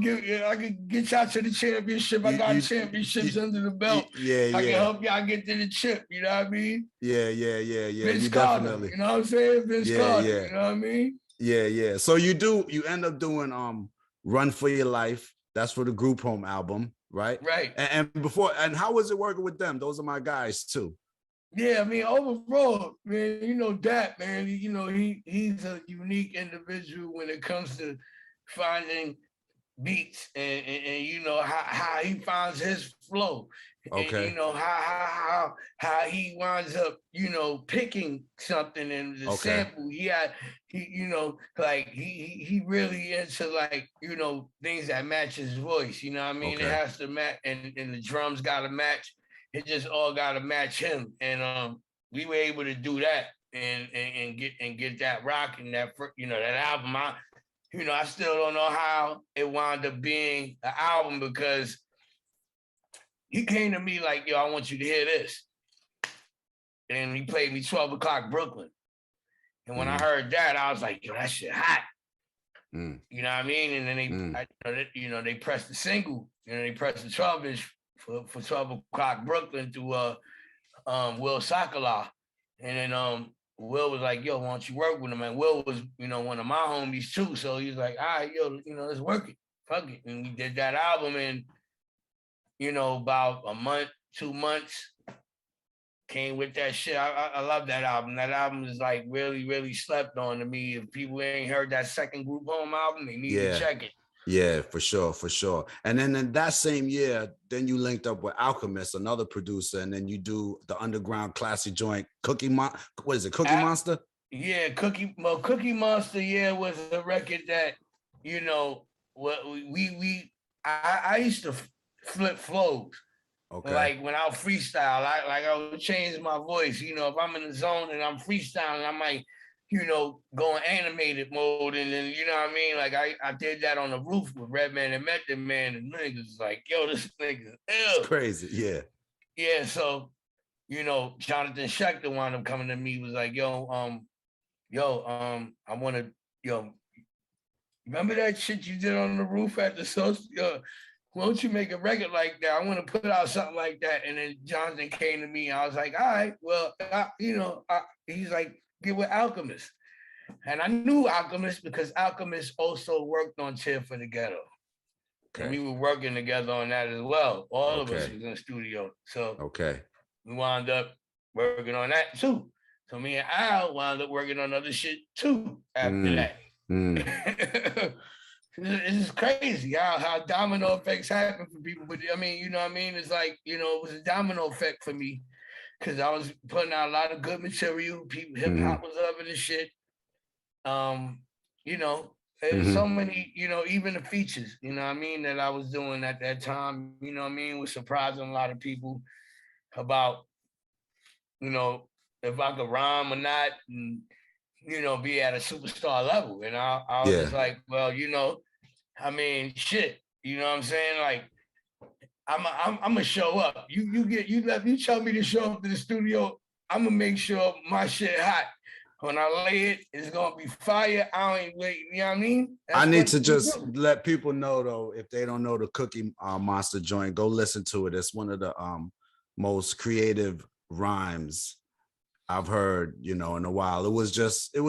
Speaker 1: I could get y'all to the championship. I got championships under the belt. I can help y'all get to the chip. You know what I mean?
Speaker 2: Yeah.
Speaker 1: Vince Carter,
Speaker 2: definitely.
Speaker 1: you know what I'm saying? Vince Carter. You know what I mean?
Speaker 2: Yeah. So you end up doing Run for Your Life. That's for the Group Home album, right?
Speaker 1: Right.
Speaker 2: And how was it working with them? Those are my guys too.
Speaker 1: Yeah, I mean, overall, man, you know, Dap, man, you know, he's a unique individual when it comes to finding beats and you know how he finds his flow. And you know how he winds up, you know, picking something in the sample. He you know, like he really into like, you know, things that match his voice. You know what I mean? It has to match, and the drums gotta match. It just all gotta match him. And we were able to do that and get that rocking, that, you know, that album. You know, I still don't know how it wound up being an album, because he came to me like, yo, I want you to hear this. And he played me 12 O'Clock Brooklyn. And when I heard that, I was like, yo, that shit hot. You know what I mean? And then they pressed the single, you know, they pressed the 12-inch for 12 O'Clock Brooklyn through Will Agallah. And then Will was like, yo, why don't you work with him? And Will was, you know, one of my homies too. So he was like, all right, yo, you know, let's work it. Fuck it. And we did that album, and, you know, about a month, 2 months, came with that shit. I love that album. That album is like really, really slept on to me. If people ain't heard that second Group Home album, they need to check it.
Speaker 2: Yeah, for sure. And then in that same year, then you linked up with Alchemist, another producer, and then you do the underground classic joint, Cookie Monster?
Speaker 1: Yeah, Cookie Monster, was a record that, you know, what I used to flip flows. Like when I'll freestyle, I would change my voice. You know, if I'm in the zone and I'm freestyling, I might, you know, go in animated mode, and then, you know what I mean? Like I did that on the roof with Redman and Method Man, and niggas like, yo, this nigga's ill.
Speaker 2: It's crazy, yeah.
Speaker 1: Yeah, so, you know, Jonathan Schechter wound up coming to me, was like, yo, I want to, remember that shit you did on the roof at the social? Why don't you make a record like that? I want to put out something like that. And then Jonathan came to me, and I was like, all right, well, he's like, get with Alchemist. And I knew Alchemist because Alchemist also worked on Tear for the Ghetto. And we were working together on that as well. All of us was in the studio. So we wound up working on that too. So me and Al wound up working on other shit too after that. it's crazy how domino effects happen for people. But I mean, you know what I mean? It's like, you know, it was a domino effect for me because I was putting out a lot of good material. People, hip hop was loving the shit. You know, there's so many, you know, even the features, you know what I mean, that I was doing at that time, you know what I mean, was surprising a lot of people about, you know, if I could rhyme or not, and, you know, be at a superstar level. And I was just like, well, you know, I mean, shit, you know what I'm saying? Like, I'm gonna show up. You tell me to show up to the studio, I'm gonna make sure my shit hot. When I lay it, it's gonna be fire. I ain't wait, you know what I mean?
Speaker 2: I need to just let people know though, if they don't know the Cookie Monster joint, go listen to it. It's one of the most creative rhymes I've heard, you know, in a while. It was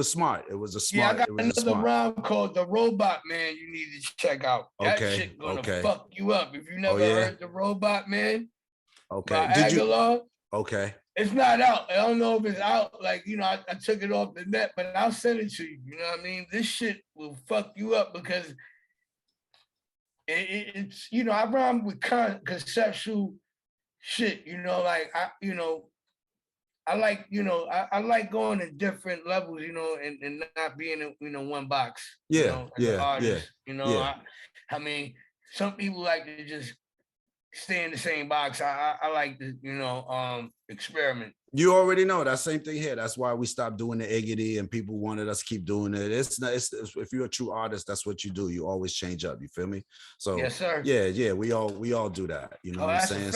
Speaker 2: smart. It was a smart.
Speaker 1: Yeah, I got another rhyme called The Robot Man you need to check out. That shit gonna fuck you up. If you never heard The Robot Man by Agallah.
Speaker 2: Okay.
Speaker 1: It's not out. I don't know if it's out. Like, you know, I took it off the net, but I'll send it to you. You know what I mean? This shit will fuck you up because it's, you know, I rhyme with conceptual shit, you know, like I like, you know, I like going to different levels, you know, and not being in, you know, one box. You know, as an artist, you know, I mean, some people like to just stay in the same box. I like to, you know, experiment.
Speaker 2: You already know that same thing here. That's why we stopped doing the Iggity and people wanted us to keep doing it. It's if you're a true artist, that's what you do. You always change up. You feel me? So
Speaker 1: yes, sir.
Speaker 2: Yeah. We all do that. You know what I'm saying?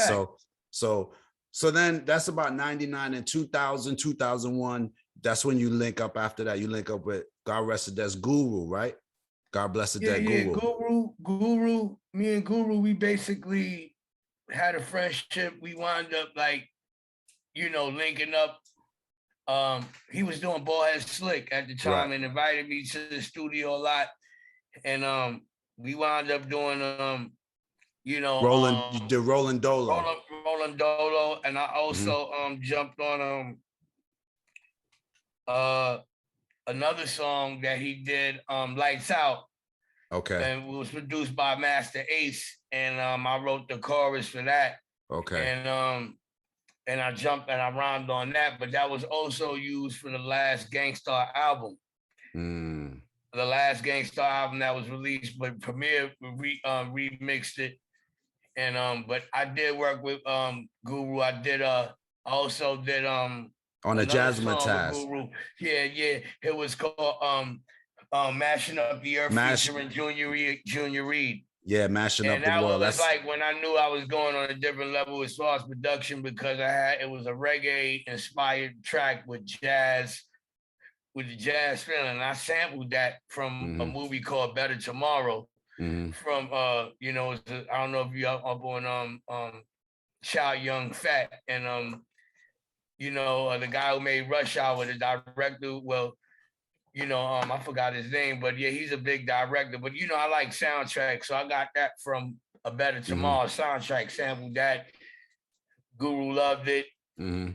Speaker 2: So then that's about 99 and 2000, 2001. That's when you link up after that. You link up with God rest his dead Guru, right? God bless the dead Guru.
Speaker 1: Guru, me and Guru, we basically had a friendship. We wound up like, you know, linking up. He was doing Ballhead Slick at the time and invited me to the studio a lot. And we wound up doing you know,
Speaker 2: Rolling Dolo.
Speaker 1: Rolling Dolo. And I also jumped on another song that he did, Lights Out.
Speaker 2: Okay.
Speaker 1: And it was produced by Master Ace. And I wrote the chorus for that.
Speaker 2: Okay.
Speaker 1: And I jumped and I rhymed on that, but that was also used for the last Gangstar album. The last Gangstar album that was released, but Premier remixed it. And but I did work with Guru. I did also did on
Speaker 2: the Jazzmatazz.
Speaker 1: Guru. Yeah. It was called Mashing Up the Earth featuring Junior Reed.
Speaker 2: Yeah, Mashing Up the World.
Speaker 1: And that was like when I knew I was going on a different level as far as production because it was a reggae inspired track with jazz, with the jazz feeling. And I sampled that from a movie called Better Tomorrow. From you know, I don't know if you up on Child Young Fat and you know, the guy who made Rush Hour, the director, well, you know, I forgot his name, but yeah, he's a big director. But you know, I like soundtracks, so I got that from A Better Tomorrow soundtrack, sampled that. Guru loved it.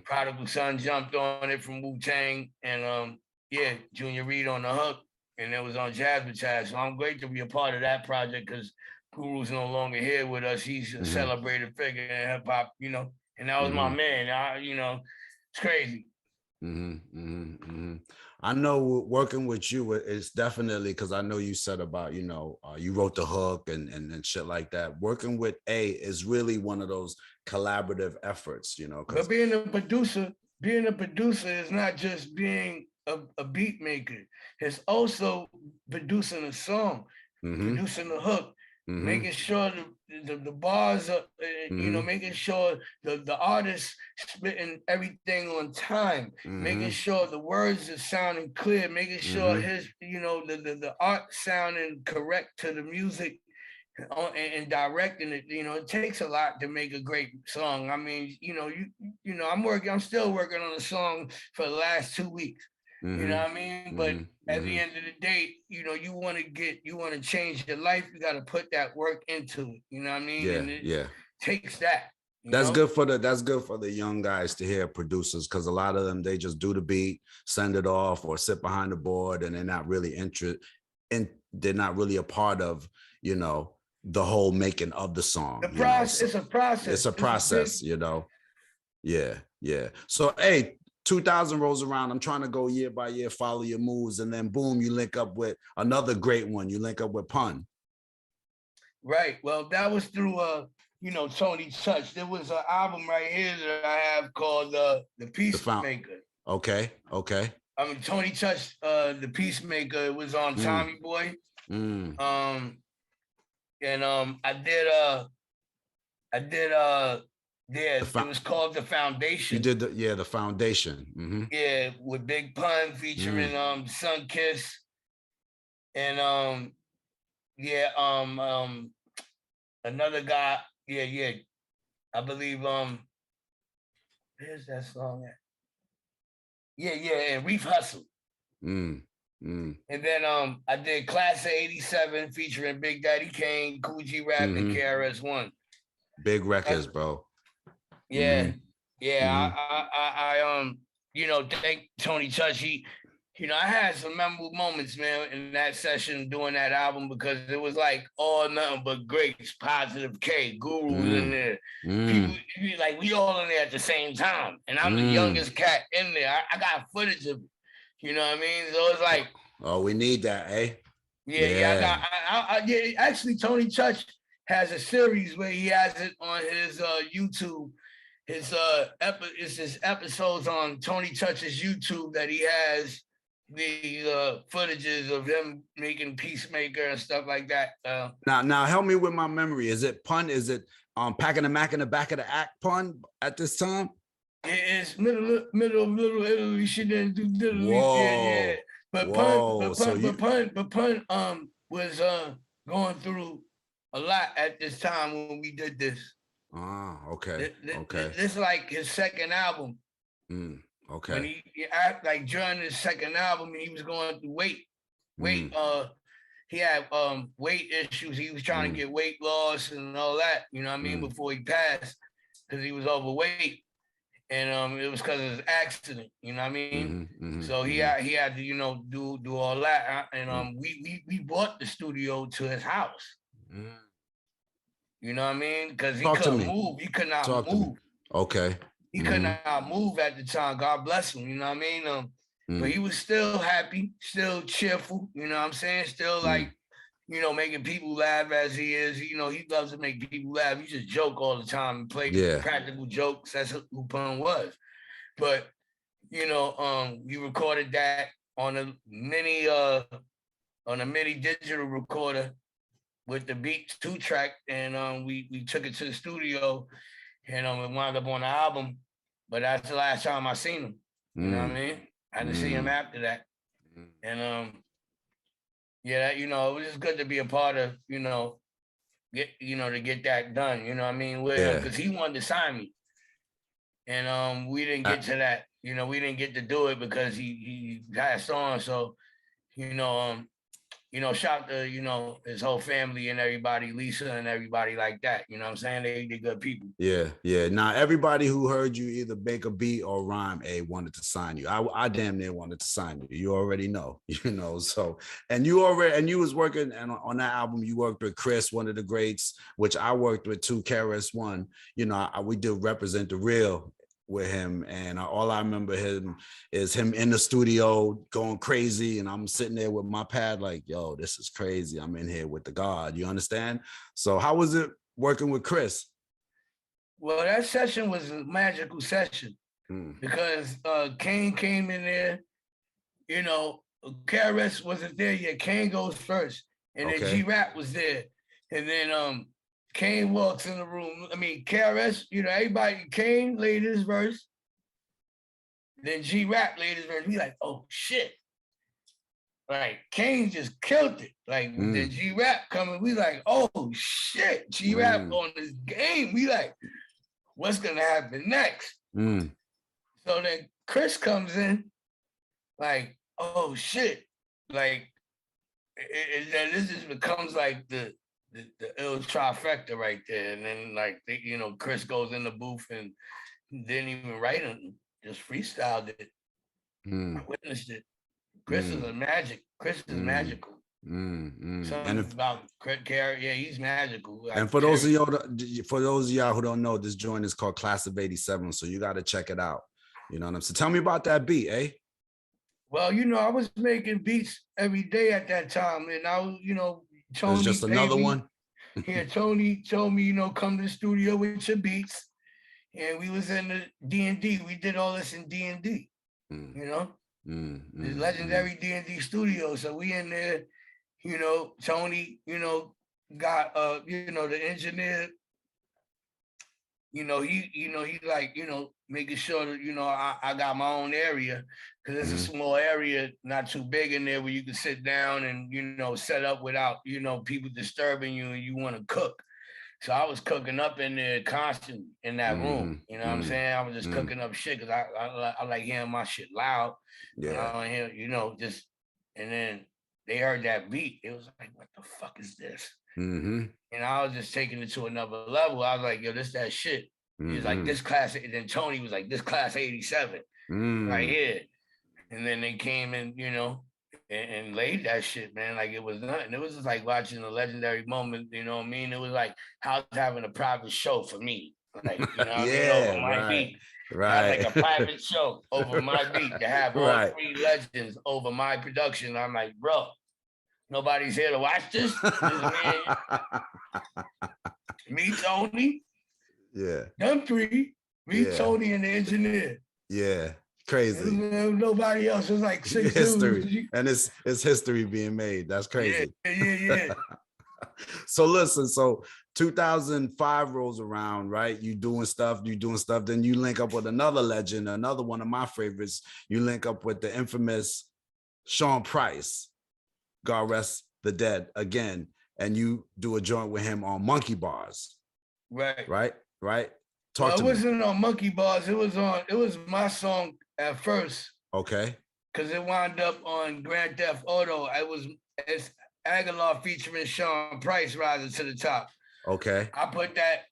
Speaker 1: Prodigal Son jumped on it from Wu-Tang, and yeah, Junior Reed on the hook, and it was on Jazzmatazz. So I'm great to be a part of that project because Guru's no longer here with us. He's a celebrated figure in hip hop, you know, and that was my man. You know, it's crazy.
Speaker 2: I know working with you is definitely because I know you said about, you know, you wrote the hook and shit like that. Working with A is really one of those collaborative efforts, you know.
Speaker 1: But being a producer is not just being a beat maker. It's also producing a song, producing the hook, making sure the bars are, you know, making sure the artist spitting everything on time, making sure the words are sounding clear, making sure his, you know, the art sounding correct to the music and directing it. You know, it takes a lot to make a great song. I mean, you know, I'm still working on a song for the last 2 weeks. You know what I mean? But at the end of the day, you know, you want to change your life, you got to put that work into it. You know what I mean?
Speaker 2: Yeah,
Speaker 1: and it takes that.
Speaker 2: That's good for the young guys to hear producers, because a lot of them, they just do the beat, send it off, or sit behind the board, and they're not really they're not really a part of, you know, the whole making of the song.
Speaker 1: The process, so it's a process.
Speaker 2: It's a process, you know. Yeah. So, hey, 2000 rolls around. I'm trying to go year by year, follow your moves, and then boom, you link up with another great one. You link up with Pun.
Speaker 1: Right. Well, that was through you know, Tony Touch. There was an album right here that I have called The Peacemaker.
Speaker 2: Okay.
Speaker 1: I mean, Tony Touch, The Peacemaker. It was on Tommy Boy. And I did it was called The Foundation.
Speaker 2: You did the Foundation.
Speaker 1: Yeah, with Big Pun featuring Sun Kiss and another guy. Yeah. I believe where's that song at? Yeah, and Reef Hustle. And then I did Class of '87 featuring Big Daddy Kane, Cool G Rap, and KRS-One.
Speaker 2: Big records, bro.
Speaker 1: Yeah. I you know, thank Tony Touch. He, you know, I had some memorable moments, man, in that session doing that album because it was like all nothing but greats, Positive K, Guru in there. People, like we all in there at the same time, and I'm the youngest cat in there. I got footage of it. You know what I mean? So it's like,
Speaker 2: oh, we need that, eh?
Speaker 1: Yeah. Actually, Tony Touch has a series where he has it on his YouTube. It's his episodes on Tony Touch's YouTube that he has the footages of him making Peacemaker and stuff like that.
Speaker 2: Now help me with my memory. Is it Pun? Is it Packing the Mac in the Back of the Act Pun at this time?
Speaker 1: It's middle of Little Italy. She didn't do Little. Yeah. But Pun was going through a lot at this time when we did this.
Speaker 2: Okay.
Speaker 1: This is like his second album.
Speaker 2: Okay.
Speaker 1: When he act like during his second album, he was going through weight. He had weight issues. He was trying to get weight loss and all that, you know what I mean, before he passed, because he was overweight. And it was because of his accident, you know what I mean? So he had to, you know, do all that. And we bought the studio to his house. You know what I mean? Because he couldn't move. He could not move.
Speaker 2: Okay.
Speaker 1: He could not move at the time. God bless him. You know what I mean? But he was still happy, still cheerful. You know what I'm saying? Still like, you know, making people laugh as he is. You know, he loves to make people laugh. He just joke all the time and play practical jokes. That's who Pun was. But, you know, we recorded that on a mini digital recorder with the Beats 2-track, and we took it to the studio, and it wound up on the album. But that's the last time I seen him. You know what I mean? I didn't see him after that. And you know, it was just good to be a part of, you know, to get that done. You know what I mean? With him, because he wanted to sign me, and we didn't get to that. You know, we didn't get to do it because he passed on. So, shout to, his whole family and everybody, Lisa and everybody like that. You know what I'm saying? They're good people.
Speaker 2: Yeah. Now, everybody who heard you either make a beat or rhyme, wanted to sign you. I damn near wanted to sign you. You already know, so, and you was working, and on that album, you worked with Chris, one of the greats, which I worked with too, KRS-One. We did Represent the Real with him, and all I remember is him in the studio going crazy, and I'm sitting there with my pad like, yo, this is crazy. I'm in here with the God, you understand? So how was it working with Chris?
Speaker 1: Well, that session was a magical session because Kane came in there, KRS wasn't there yet. Kane goes first, and then G-Rap was there, and then Kane walks in the room. I mean, KRS, everybody, Kane laid his verse. Then G-Rap laid his verse. We like, oh, shit. Like, Kane just killed it. Like, then G-Rap coming, we like, oh, shit. G-Rap on this game. We like, what's going to happen next? So then Chris comes in, like, oh, shit. Like, this just becomes like the ill trifecta right there. And then like, Chris goes in the booth and didn't even write it, just freestyled it. I witnessed it. Chris is magical. Something
Speaker 2: And
Speaker 1: about yeah, he's magical. Like,
Speaker 2: and for those of y'all who don't know, this joint is called Class of '87, so you got to check it out. You know what I'm saying? Tell me about that beat, eh?
Speaker 1: Well, I was making beats every day at that time, and I was,
Speaker 2: It was just another one.
Speaker 1: Yeah, Tony told me, come to the studio with your beats, and we was in the D&D. We did all this in D&D, the legendary D&D studio. So we in there, Tony, got the engineer. He like, making sure that, I got my own area, because it's a small area, not too big in there where you can sit down and, set up without, people disturbing you and you want to cook. So I was cooking up in there constantly in that room. You know what I'm saying? I was just cooking up shit because I like hearing my shit loud. Yeah. And I don't hear, just, and then they heard that beat. It was like, what the fuck is this? And I was just taking it to another level. I was like, yo, this that shit. He was like, this class. And then Tony was like, this class 87 right here. And then they came and, and laid that shit, man. Like, it was nothing. It was just like watching a legendary moment, you know what I mean? It was like House having a private show for me. Like, over my beat.
Speaker 2: Right.
Speaker 1: Like a private show over my beat to have all three legends over my production. I'm like, bro, nobody's here to watch this. Me, Tony.
Speaker 2: Yeah.
Speaker 1: Them three. Me, Tony, and the engineer.
Speaker 2: Yeah. Crazy.
Speaker 1: Nobody else. It was like six
Speaker 2: history.
Speaker 1: dudes.
Speaker 2: And it's history being made. That's crazy.
Speaker 1: Yeah.
Speaker 2: So listen, 2005 rolls around, right? You doing stuff, then you link up with another legend, another one of my favorites. You link up with the infamous Sean Price, God rest the dead, again, and you do a joint with him on Monkey Bars. Right? Talk to me. It wasn't
Speaker 1: on Monkey Bars. It was my song at first.
Speaker 2: Okay.
Speaker 1: Because it wound up on Grand Theft Auto. It's Agallah featuring Sean Price rising to the top.
Speaker 2: Okay.
Speaker 1: I put that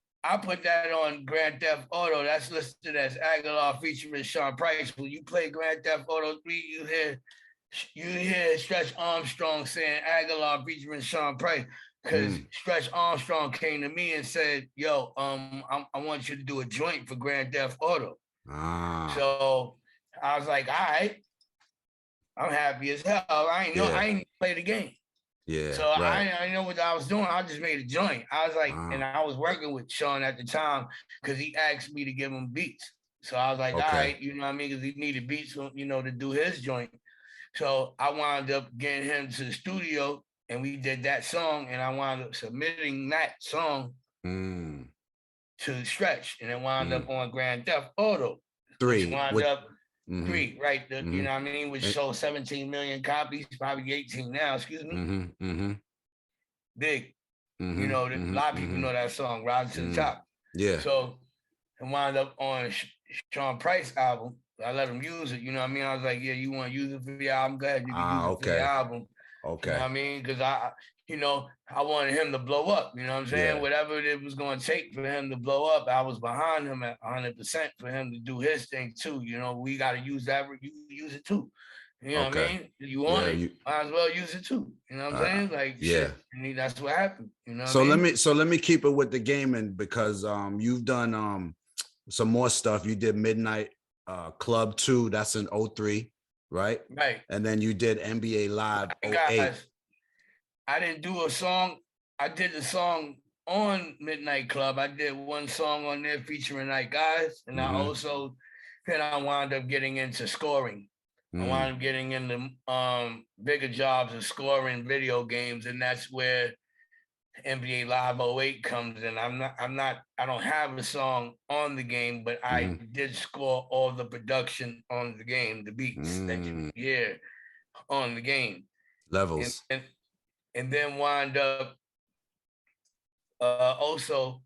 Speaker 1: on Grand Theft Auto. That's listed as Agallah featuring Sean Price. When you play Grand Theft Auto 3, you hear Stretch Armstrong saying Agallah featuring Sean Price, because Stretch Armstrong came to me and said, yo, I want you to do a joint for Grand Theft Auto. So I was like, all right, I'm happy as hell. I ain't play the game.
Speaker 2: Yeah.
Speaker 1: So I know what I was doing. I just made a joint. I was like, and I was working with Sean at the time because he asked me to give him beats. So I was like, all right, you know what I mean? Because he needed beats, to do his joint. So I wound up getting him to the studio and we did that song, and I wound up submitting that song to Stretch, and it wound up on Grand Theft Auto.
Speaker 2: 3.
Speaker 1: Which wound up 3, right? You know what I mean? Which sold 17 million copies, probably 18 now, excuse me. Big. A lot of people know that song, Rise to the Top.
Speaker 2: Yeah.
Speaker 1: So it wound up on Sean Price album. I let him use it, you know what I mean? I was like, yeah, you want to use it for the album? Go ahead, you can use it for the album.
Speaker 2: Okay.
Speaker 1: You know what I mean? Because I wanted him to blow up, you know what I'm saying? Yeah. Whatever it was going to take for him to blow up, I was behind him at 100% for him to do his thing too. We got to use that, you use it too. You know what I mean? You want it, might as well use it too. You know what I'm saying? Like, shit, that's what happened. You know what I mean?
Speaker 2: Let me keep it with the gaming, because you've done some more stuff. You did Midnight Club 2, that's in 03, right?
Speaker 1: Right.
Speaker 2: And then you did NBA Live 08.
Speaker 1: Guys, I didn't do a song. I did the song on Midnight Club. I did one song on there featuring Night Guys. And I also, then I wound up getting into scoring. I wound up getting into bigger jobs of scoring video games. And that's where NBA Live 08 comes in. I don't have a song on the game, but I did score all the production on the game, the beats that you hear on the game.
Speaker 2: Levels.
Speaker 1: And then also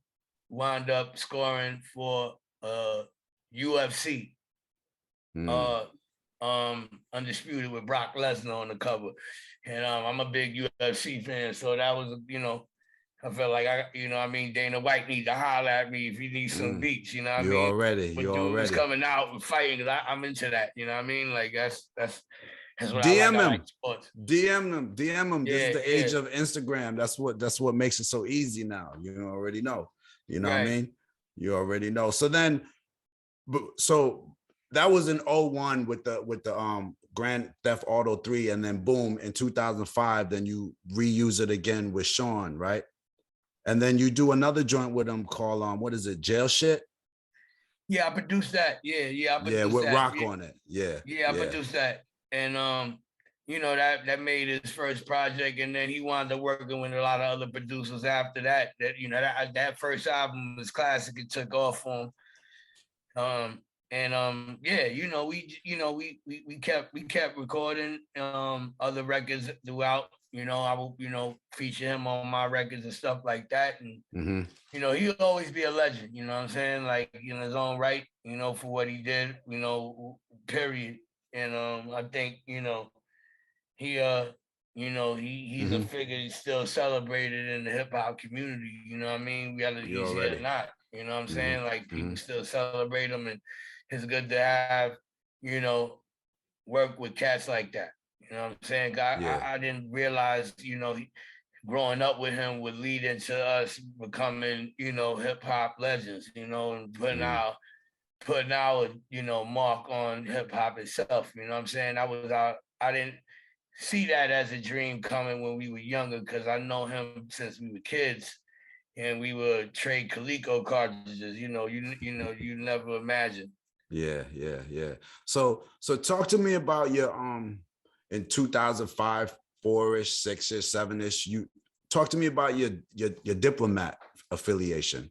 Speaker 1: wound up scoring for UFC. Undisputed with Brock Lesnar on the cover. And I'm a big UFC fan, so that was, I felt like Dana White needs to holler at me if he needs some beats, you know what I mean?
Speaker 2: You already.
Speaker 1: Was coming out and fighting, because I'm into that, you know what I mean? Like that's That's what
Speaker 2: DM
Speaker 1: I
Speaker 2: him.
Speaker 1: like sports.
Speaker 2: DM them. DM them.
Speaker 1: Yeah,
Speaker 2: this is the age of Instagram. That's what makes it so easy now. You already know. You know what I mean? You already know. So then, so that was in 01 with the Grand Theft Auto 3, and then boom, in 2005, then you reuse it again with Sean, right? And then you do another joint with him called what is it, Jail Shit?
Speaker 1: Yeah, I produced that. I produced
Speaker 2: yeah, with
Speaker 1: that.
Speaker 2: Rock on it. Yeah,
Speaker 1: I produced that, and you know, that made his first project, and then he wound up working with a lot of other producers after that. That, you know, that first album was classic. It took off for him. Yeah, you know, we kept recording other records throughout. You know, I will, you know, feature him on my records and stuff like that. And you know, he'll always be a legend, you know what I'm saying? Like, in his own right, you know, for what he did, you know, period. And I think, you know, he he's a figure he's still celebrated in the hip hop community, you know what I mean? Whether he's here or not, you know what I'm saying? Like, people still celebrate him, and it's good to have, you know, work with cats like that. You know what I'm saying? I didn't realize, you know, growing up with him would lead into us becoming, you know, hip hop legends, you know, and putting our, you know, mark on hip hop itself. You know what I'm saying? I didn't see that as a dream coming when we were younger, because I know him since we were kids, and we would trade Coleco cartridges. You know, you never imagine.
Speaker 2: Yeah. So talk to me about your in 2005, 4-ish, 6-ish, 7-ish. You talk to me about your Diplomat affiliation.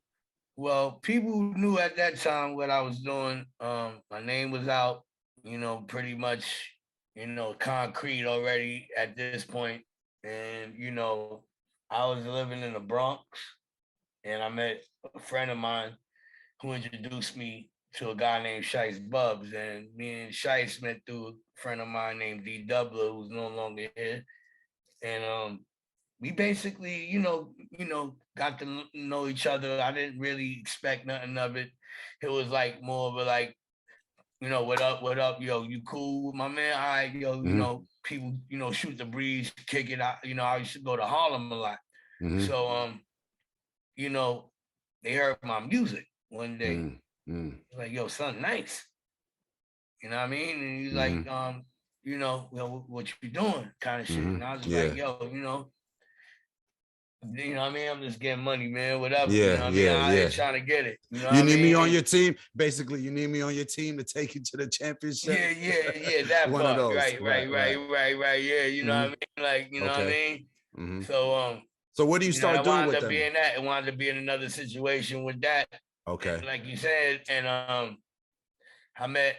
Speaker 1: Well, people knew at that time what I was doing. My name was out, you know, pretty much, you know, concrete already at this point. And, you know, I was living in the Bronx, and I met a friend of mine who introduced me to a guy named Shice Bubs. And me and Shice met through a friend of mine named D Doubler, who's no longer here. And we basically, got to know each other. I didn't really expect nothing of it. It was like more of a like, you know, what up, yo, you cool with my man? All right, yo, you know, people, you know, shoot the breeze, kick it out. You know, I used to go to Harlem a lot. So, you know, they heard my music one day. Like, yo, son, nice. You know what I mean? And he's like, you know, well, what you doing? Kind of shit. And I was like, yo, you know what I mean? I'm just getting money, man. Whatever. You know what I mean? I ain't trying to get it. You know what I mean?
Speaker 2: You need me on your team. Basically, you need me on your team to take you to the championship.
Speaker 1: Yeah. That
Speaker 2: One
Speaker 1: part.
Speaker 2: of those.
Speaker 1: Right. Yeah. You know what I mean? Like, you know what I mean?
Speaker 2: So what do you start doing with them?
Speaker 1: It wound up being another situation with that.
Speaker 2: Okay.
Speaker 1: And like you said, and I met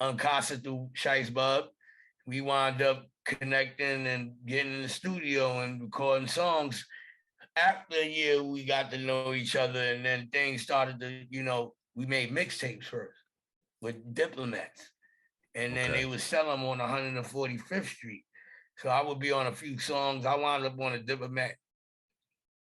Speaker 1: Uncasa through Shice Bub. We wound up connecting and getting in the studio and recording songs. After a year, we got to know each other, and then things started to, you know, we made mixtapes first with Diplomats, and then they would sell them on 145th Street. So I would be on a few songs. I wound up on a Diplomat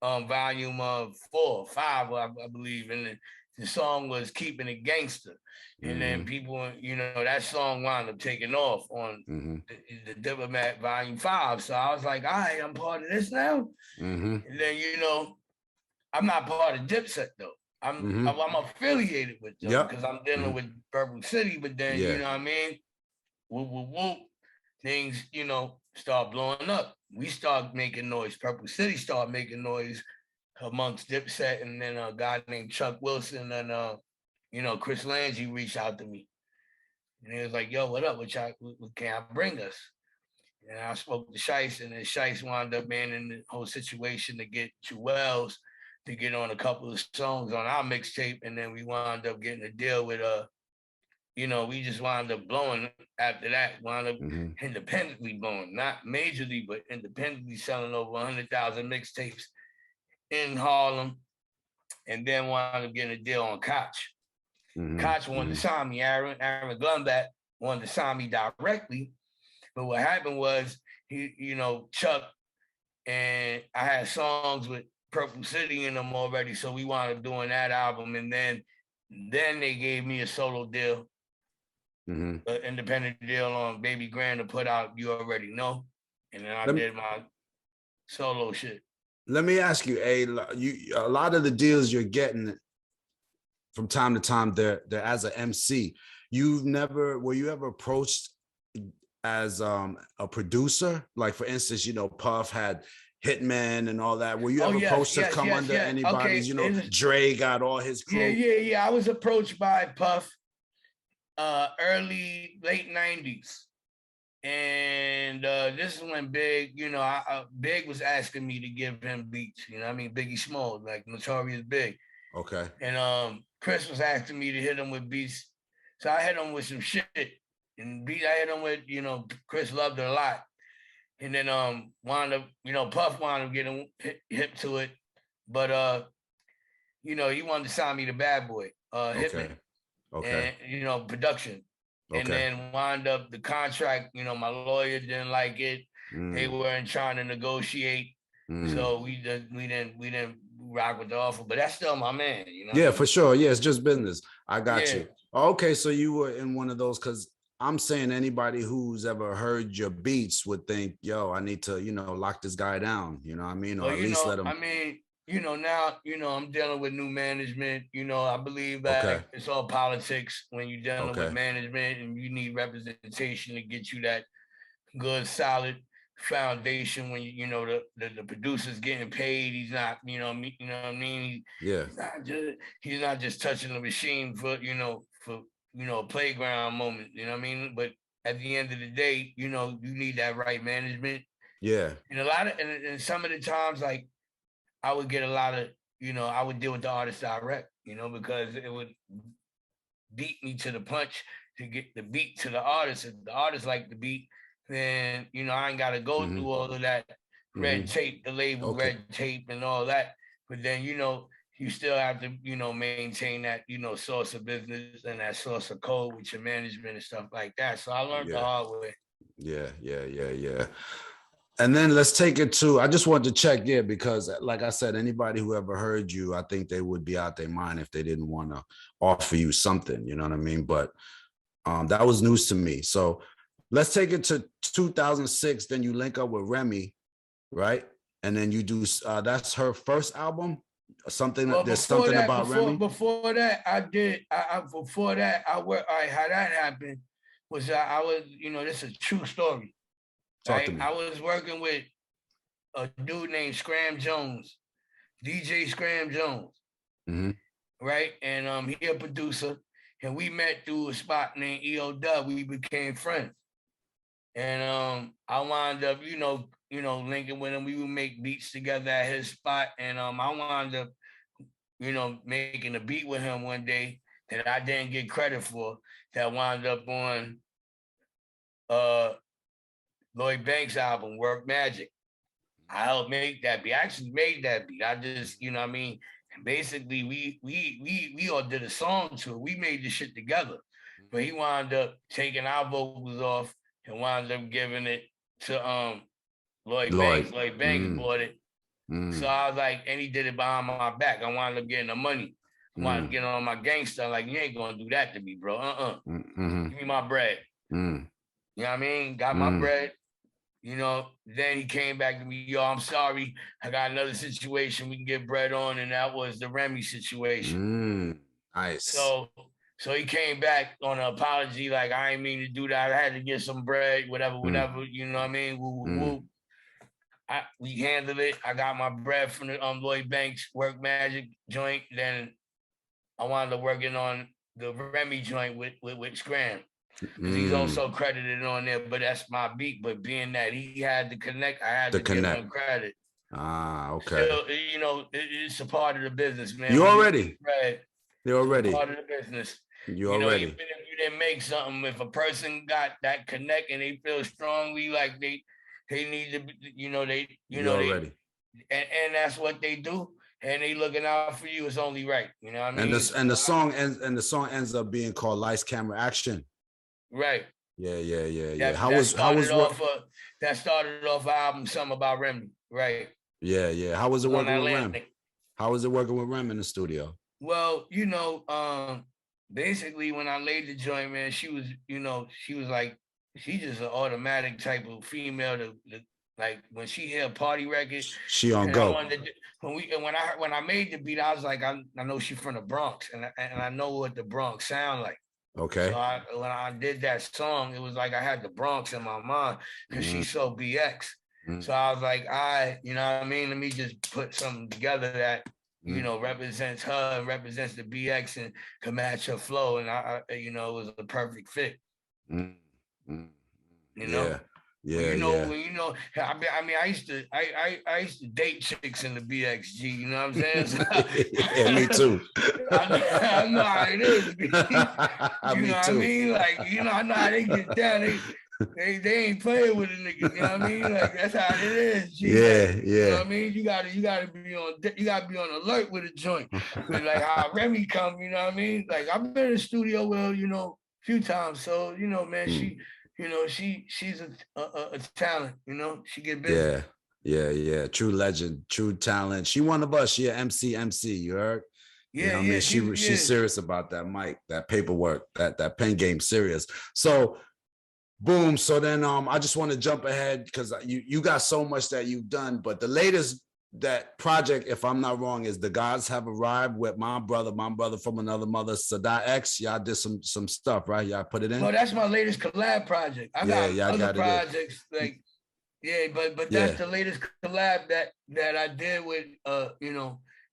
Speaker 1: volume of 4 or 5, I believe, and the song was "Keeping It Gangster," and then people, you know, that song wound up taking off on the Diplomat Volume 5. So I was like, all right, I'm part of this now. And then, you know, I'm not part of Dipset though. I'm affiliated with them because I'm dealing with Purple City. But then, you know what I mean? Whoop. Things, you know, start blowing up. We start making noise. Purple City start making noise amongst Dipset, and then a guy named Chuck Wilson and you know, Chris Lange reached out to me, and he was like, "Yo, what up? What can I bring us?" And I spoke to Shice, and then Shice wound up being in the whole situation to get Jewels to get on a couple of songs on our mixtape, and then we wound up getting a deal with you know, we just wound up blowing after that, wound up independently blowing, not majorly, but independently selling over 100,000 mixtapes in Harlem, and then wound up getting a deal on Koch. Koch wanted to sign me. Aaron Glumbat wanted to sign me directly, but what happened was he, you know, Chuck and I had songs with Purple City in them already, so we wound up doing that album, and then they gave me a solo deal independent deal on Baby Grand to put out You Already Know. And then I did my solo shit.
Speaker 2: Let me ask you, a lot of the deals you're getting from time to time, they're as an MC. Were you ever approached as a producer? Like, for instance, you know, Puff had Hitman and all that. Were you ever approached to come under anybody's, you know, Dray got all his crew?
Speaker 1: Yeah. I was approached by Puff late 90s. And this is when Big, you know, Big was asking me to give him beats, you know what I mean? Biggie Smalls, like Notorious Big.
Speaker 2: Okay.
Speaker 1: And Chris was asking me to hit him with beats. So I hit him with some shit. And beat I hit him with, you know, Chris loved it a lot. And then wound up, you know, Puff wound up getting hip to it. But you know, he wanted to sign me to Bad Boy, Hitman.
Speaker 2: Okay.
Speaker 1: And, you know, production. And then wound up the contract, you know, my lawyer didn't like it. They weren't trying to negotiate. So we didn't rock with the offer, but that's still my man, you know?
Speaker 2: Yeah, for sure. Yeah, it's just business. I got you. Okay, so you were in one of those, because I'm saying anybody who's ever heard your beats would think, yo, I need to, you know, lock this guy down, you know what I mean? Or
Speaker 1: well,
Speaker 2: at least let him.
Speaker 1: I mean, you know, now, you know, I'm dealing with new management. You know, I believe that it's all politics when you're dealing with management, and you need representation to get you that good, solid foundation. When you know the producer's getting paid, he's not, you know what I mean? He's not just touching the machine for a playground moment. You know what I mean? But at the end of the day, you know, you need that right management.
Speaker 2: Yeah.
Speaker 1: And and some of the times, like, I would get a lot of, you know, I would deal with the artist direct, you know, because it would beat me to the punch to get the beat to the artist. If the artist like the beat, then, you know, I ain't got to go through all of that red tape, the label red tape and all that. But then, you know, you still have to, you know, maintain that, you know, source of business and that source of code with your management and stuff like that. So I learned the hard way.
Speaker 2: Yeah. And then let's take it to, I just wanted to check, because like I said, anybody who ever heard you, I think they would be out their mind if they didn't want to offer you something, you know what I mean? But that was news to me. So let's take it to 2006. Then you link up with Remy, right? And then you do, that's her first album? There's something about Remy?
Speaker 1: Before that, how that happened was I was, you know, this is a true story. I was working with a dude named Scram Jones, DJ Scram Jones, right? And he a producer, and we met through a spot named EOW. We became friends, and I wound up, you know, linking with him. We would make beats together at his spot, and I wound up, you know, making a beat with him one day that I didn't get credit for. That wound up on Lloyd Banks' album, Work Magic. I helped make that beat. I actually made that beat. I just, you know what I mean? And basically, we all did a song to it. We made this shit together. But he wound up taking our vocals off and wound up giving it to Lloyd Banks. Lloyd Banks bought it. So I was like, and he did it behind my back. I wound up getting the money. I wound up getting on my gangster. Like, you ain't gonna do that to me, bro. Give me my bread. You know what I mean? Got my bread. You know, then he came back to me, yo, I'm sorry, I got another situation we can get bread on, and that was the Remy situation.
Speaker 2: Nice.
Speaker 1: So he came back on an apology, like, I ain't mean to do that. I had to get some bread, whatever, you know what I mean? We handled it. I got my bread from the Lloyd Banks Work Magic joint. Then I wound up working on the Remy joint with Scram. He's also credited on there, but that's my beat. But being that he had to connect, I had to give him credit.
Speaker 2: Okay.
Speaker 1: Still, you know, it's a part of the business, man.
Speaker 2: You're already
Speaker 1: part of the business.
Speaker 2: You're already.
Speaker 1: Even if you didn't make something, if a person got that connect and they feel strongly like they need to, and that's what they do, and they looking out for you. It's only right, you know what I mean?
Speaker 2: And the song ends up being called Lights, Camera, Action.
Speaker 1: Right.
Speaker 2: Yeah.
Speaker 1: That started off an album, Something About Remy. Right.
Speaker 2: Yeah. How was it working with Rem? How was it working with Rem in the studio?
Speaker 1: Well, you know, basically when I laid the joint, man, she was, she was like, she just an automatic type of female to like when she hear a party record,
Speaker 2: She on
Speaker 1: and I
Speaker 2: go.
Speaker 1: wanted to, when I made the beat, I was like, I know she's from the Bronx, and I know what the Bronx sound like. So
Speaker 2: Okay.
Speaker 1: when I did that song, it was like I had the Bronx in my mind because she's so BX. So I was like, you know what I mean? Let me just put something together that, represents her and represents the BX and can match her flow. And it was a perfect fit.
Speaker 2: Mm, mm,
Speaker 1: You know?
Speaker 2: yeah. Yeah, yeah.
Speaker 1: I used to date chicks in the BXG, you know what I'm saying? So,
Speaker 2: Yeah, me too.
Speaker 1: I know how it is. You know
Speaker 2: Me
Speaker 1: what I
Speaker 2: too.
Speaker 1: mean? Like, I know how they get down. They ain't playing with a nigga, you know what I mean? Like that's how it is, G.
Speaker 2: Yeah,
Speaker 1: Like, you know
Speaker 2: yeah.
Speaker 1: what I mean? You gotta be on alert with a joint. But like how Remy come, you know what I mean? Like I've been in the studio with, a few times. So, man, she's a talent, she get busy.
Speaker 2: Yeah, yeah. True legend, true talent. She one of us. She a MC, you heard? You know what I mean? She's serious about that mic, that paperwork, that pen game serious. So boom. So then I just want to jump ahead because you got so much that you've done, but the latest that project, if I'm not wrong, is The Gods Have Arrived with my brother from another mother, Sadat X. Y'all did some stuff, right? Y'all put it in?
Speaker 1: No, that's my latest collab project. I got other projects like but that's the latest collab that I did with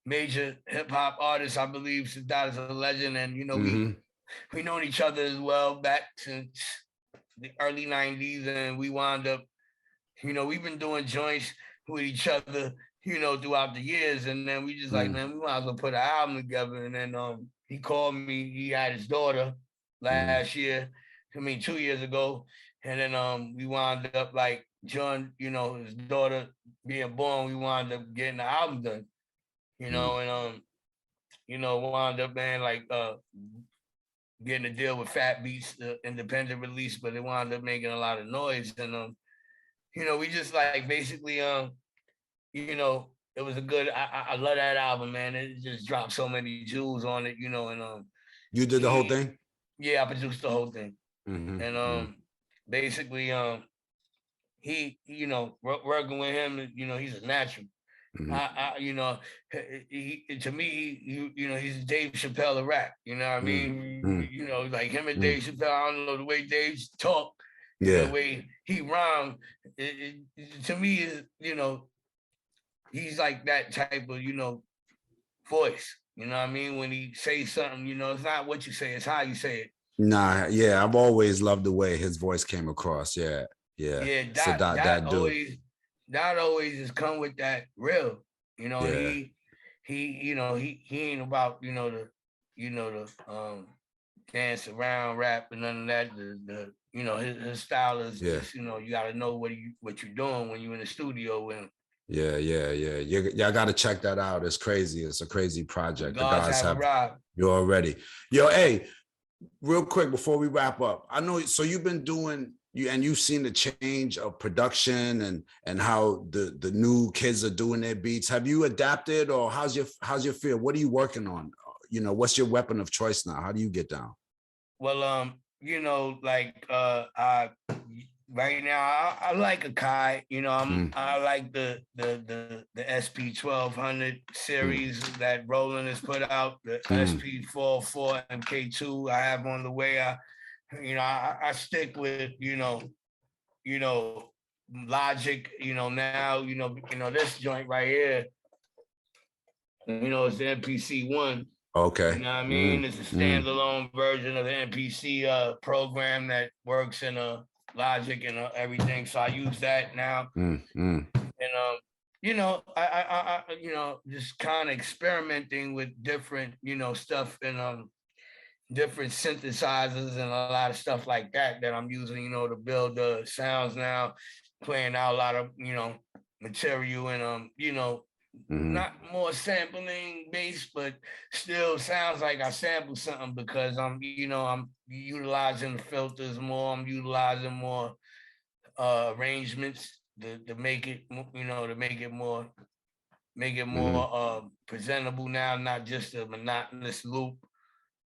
Speaker 1: major hip hop artists. I believe Sadat is a legend, and we known each other as well back since the early 90s, and we wound up, we've been doing joints with each other, throughout the years, and then we just like, man, we might as well put an album together. And then he called me, he had his daughter last year, 2 years ago, and then we wound up like John, his daughter being born, we wound up getting the album done, and wound up, man, like getting a deal with Fat Beats, the independent release, but it wound up making a lot of noise. And we just like basically it was a good, I love that album, man. It just dropped so many jewels on it, and
Speaker 2: you did the whole thing?
Speaker 1: Yeah, I produced the whole thing. And basically he, working with him, he's a natural. To me, he's Dave Chappelle of rap. You know what I mean? Like him and Dave Chappelle. I don't know the way Dave talk, the way he rhyme. To me, is he's like that type of voice. You know what I mean? When he says something, it's not what you say, it's how you say it.
Speaker 2: Nah, yeah, I've always loved the way his voice came across. Yeah.
Speaker 1: That always has come with that real, he ain't about the dance around rap and none of that. The his style is just, you got to know what you're doing when you're in the studio with him.
Speaker 2: Yeah. Y'all got to check that out. It's crazy. It's a crazy project.
Speaker 1: The Gods Have Arrived.
Speaker 2: You're already. Yo, hey, real quick before we wrap up, I know, so you've been doing, you've seen the change of production and how the new kids are doing their beats. Have you adapted, or how's your feel? What are you working on? What's your weapon of choice now? How do you get down?
Speaker 1: Well, right now I like Akai. I like the SP 1200 series that Roland has put out, the SP 404 MK2 I have on the way. I stick with Logic, now, this joint right here, it's the MPC 1.
Speaker 2: Okay.
Speaker 1: You know what I mean? It's a standalone version of the MPC program that works in Logic and everything. So I use that now. And I just kind of experimenting with different, stuff and different synthesizers and a lot of stuff like that I'm using, to build the sounds now, playing out a lot of, material and not more sampling based, but still sounds like I sampled something because I'm utilizing the filters more. I'm utilizing more arrangements to make it, more presentable now, not just a monotonous loop.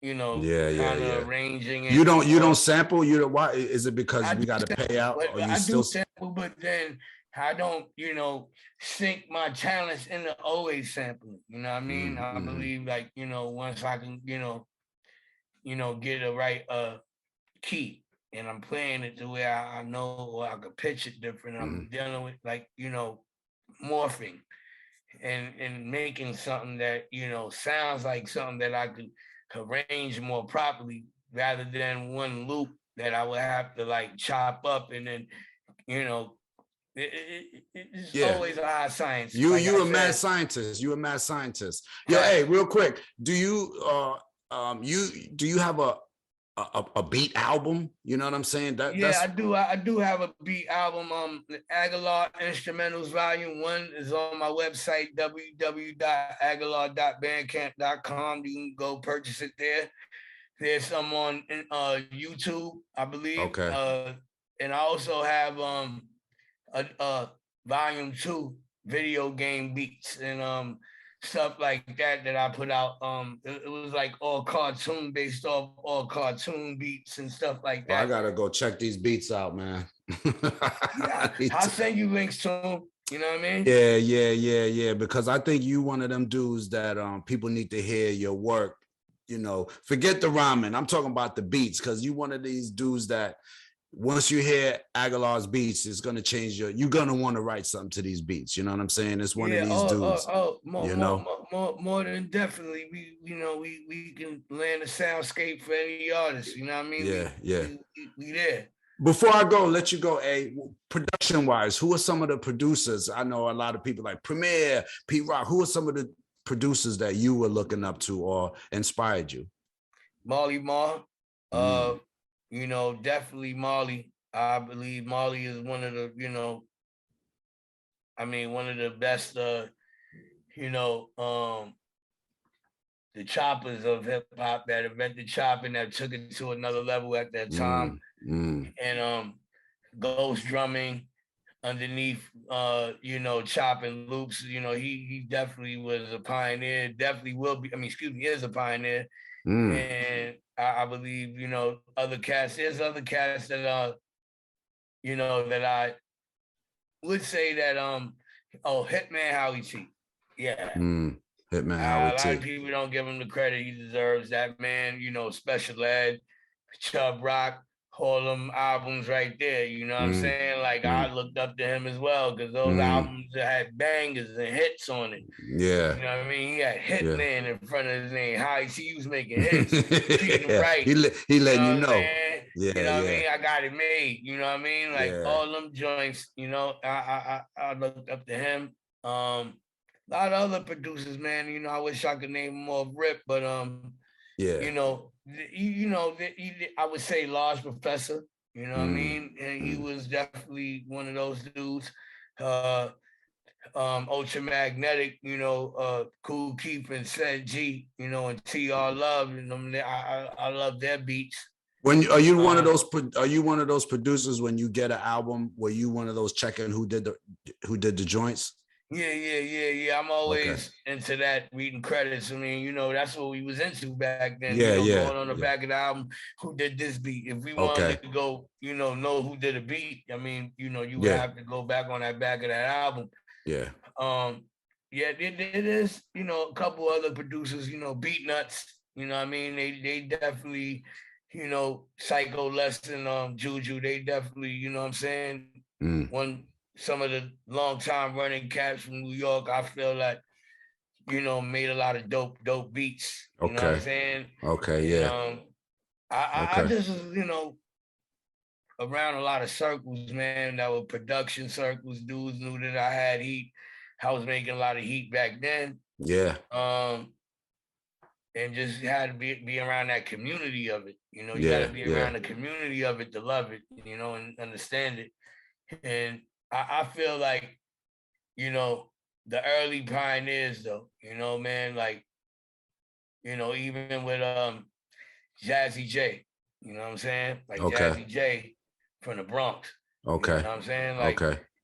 Speaker 1: kind of arranging.
Speaker 2: You don't sample. Why is it because we got to pay out?
Speaker 1: Or you I still do sample, but then I don't, sink my talents into always sampling. You know what I mean? I believe like, once I can, get a right key and I'm playing it to where I know or I could pitch it different. I'm dealing with like, morphing and making something that, sounds like something that I could arrange more properly rather than one loop that I would have to like chop up and then, it's always a high science.
Speaker 2: You a mad scientist. You a mad scientist. Yo, hey, real quick, do you have a beat album? You know what I'm saying?
Speaker 1: I do. I do have a beat album. Agallah Instrumentals Volume 1 is on my website, www.agallah.bandcamp.com. You can go purchase it there. There's some on YouTube, I believe.
Speaker 2: Okay.
Speaker 1: And I also have a Volume 2 video game beats and stuff like that I put out. It was like all cartoon based off all cartoon beats and stuff like that.
Speaker 2: Well, I gotta go check these beats out, man.
Speaker 1: I'll send you links to them. You know what I mean?
Speaker 2: Yeah. Because I think you one of them dudes that people need to hear your work. Forget the rhyming. I'm talking about the beats, because you one of these dudes that once you hear Agallah's beats, it's gonna change you're gonna want to write something to these beats. You know what I'm saying? It's one of these dudes.
Speaker 1: More than definitely. We can land a soundscape for any artist. You know what I mean? We there.
Speaker 2: Before I go, let you go. Production wise, who are some of the producers? I know a lot of people like Premier, Pete Rock. Who are some of the producers that you were looking up to or inspired you?
Speaker 1: Marley Ma. Definitely Marley. I believe Marley is one of the, one of the best, the choppers of hip hop that invented chopping, that took it to another level at that time. And ghost drumming underneath, chopping loops. He definitely was a pioneer. Definitely will be. Is a pioneer. And I believe, other cats. There's other cats that that I would say that Hitman Howie T. Yeah.
Speaker 2: Hitman Howie T.
Speaker 1: A lot of people don't give him the credit he deserves. That man, Special Ed, Chubb Rock, all them albums right there. You know what I'm saying? Like I looked up to him as well, because those albums had bangers and hits on it.
Speaker 2: Yeah.
Speaker 1: You know what I mean? He had Hitman in front of his name. How he was making hits. Right.
Speaker 2: He letting you know.
Speaker 1: Yeah. You know what I mean? I got it made. You know what I mean? Like all them joints, I looked up to him. A lot of other producers, man. I wish I could name more of Rip, but I would say Large Professor, you know what I mean? And he was definitely one of those dudes. Ultramagnetic, Cool Keep and Said G, and TR Love, I love their beats.
Speaker 2: Are you one of those producers when you get an album, were you one of those checking who did the joints?
Speaker 1: Yeah. I'm always into that, reading credits. That's what we was into back then. Going on the back of the album, who did this beat? If we wanted to go, know who did a beat, you would have to go back on that back of that album.
Speaker 2: Yeah.
Speaker 1: It is, a couple other producers, Beat Nuts, they definitely, Psycho Lesson, Juju, they definitely, what I'm saying? Some of the long time running cats from New York, I feel like, made a lot of dope beats. You know what I'm saying? I just was, around a lot of circles, man, that were production circles. Dudes knew that I had heat. I was making a lot of heat back then.
Speaker 2: Yeah.
Speaker 1: And just had to be around that community of it. You got to be around the community of it to love it, and understand it. And I feel like, the early pioneers though, man, like, even with Jazzy J, you know what I'm saying? Like Jazzy J from the Bronx. You know what I'm saying? Like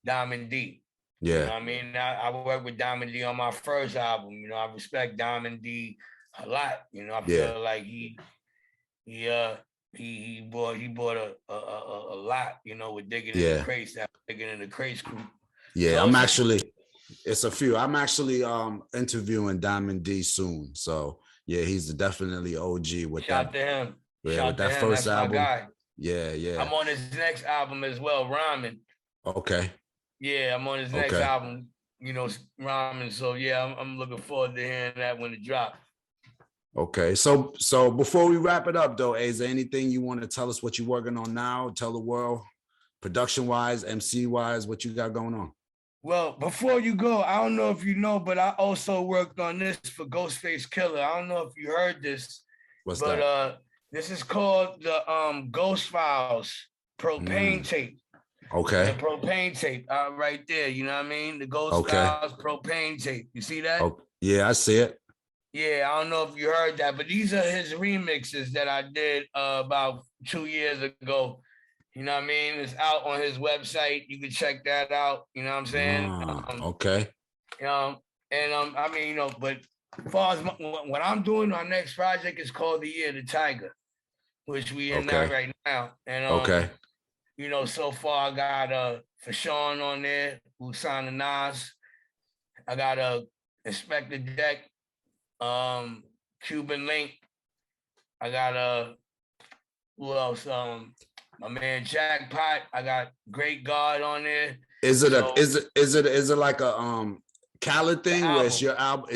Speaker 1: Diamond D. Yeah. You know what I mean? I worked with Diamond D on my first album. I respect Diamond D a lot. You know, I feel like he bought a lot. You know, with digging in the crates, digging in the crates crew.
Speaker 2: Yeah, so I'm actually. It's a few. I'm actually interviewing Diamond D soon. So yeah, he's definitely OG with
Speaker 1: Shout to him.
Speaker 2: Yeah,
Speaker 1: Shout
Speaker 2: with
Speaker 1: to
Speaker 2: that
Speaker 1: him.
Speaker 2: first
Speaker 1: That's
Speaker 2: album.
Speaker 1: my guy.
Speaker 2: Yeah.
Speaker 1: I'm on his next album as well, Rhyming.
Speaker 2: Okay.
Speaker 1: Yeah, I'm on his next album, you know, Rhyming. So yeah, I'm looking forward to hearing that when it drops.
Speaker 2: Okay. So before we wrap it up though, is there anything you want to tell us what you're working on now? Tell the world, production wise, MC wise, what you got going on?
Speaker 1: Well, before you go, I don't know if you know, but I also worked on this for Ghostface Killer. I don't know if you heard this.
Speaker 2: What's that?
Speaker 1: This is called the Ghost Files propane tape.
Speaker 2: Okay.
Speaker 1: The propane tape right there. You know what I mean? The Ghost Files propane tape. You see that?
Speaker 2: Oh, yeah, I see it.
Speaker 1: Yeah, I don't know if you heard that, but these are his remixes that I did about 2 years ago. You know what I mean? It's out on his website. You can check that out. You know what I'm saying?
Speaker 2: Okay.
Speaker 1: I mean, you know, but as far as what I'm doing, my next project is called The Year of the Tiger, which we in that right now. And you know, so far I got Fashawn on there, who signed the Nas. I got Inspector Deck, Cuban Link. I got who else? My man Jackpot. I got Great God on there.
Speaker 2: Is it like a Khaled thing where it's your album?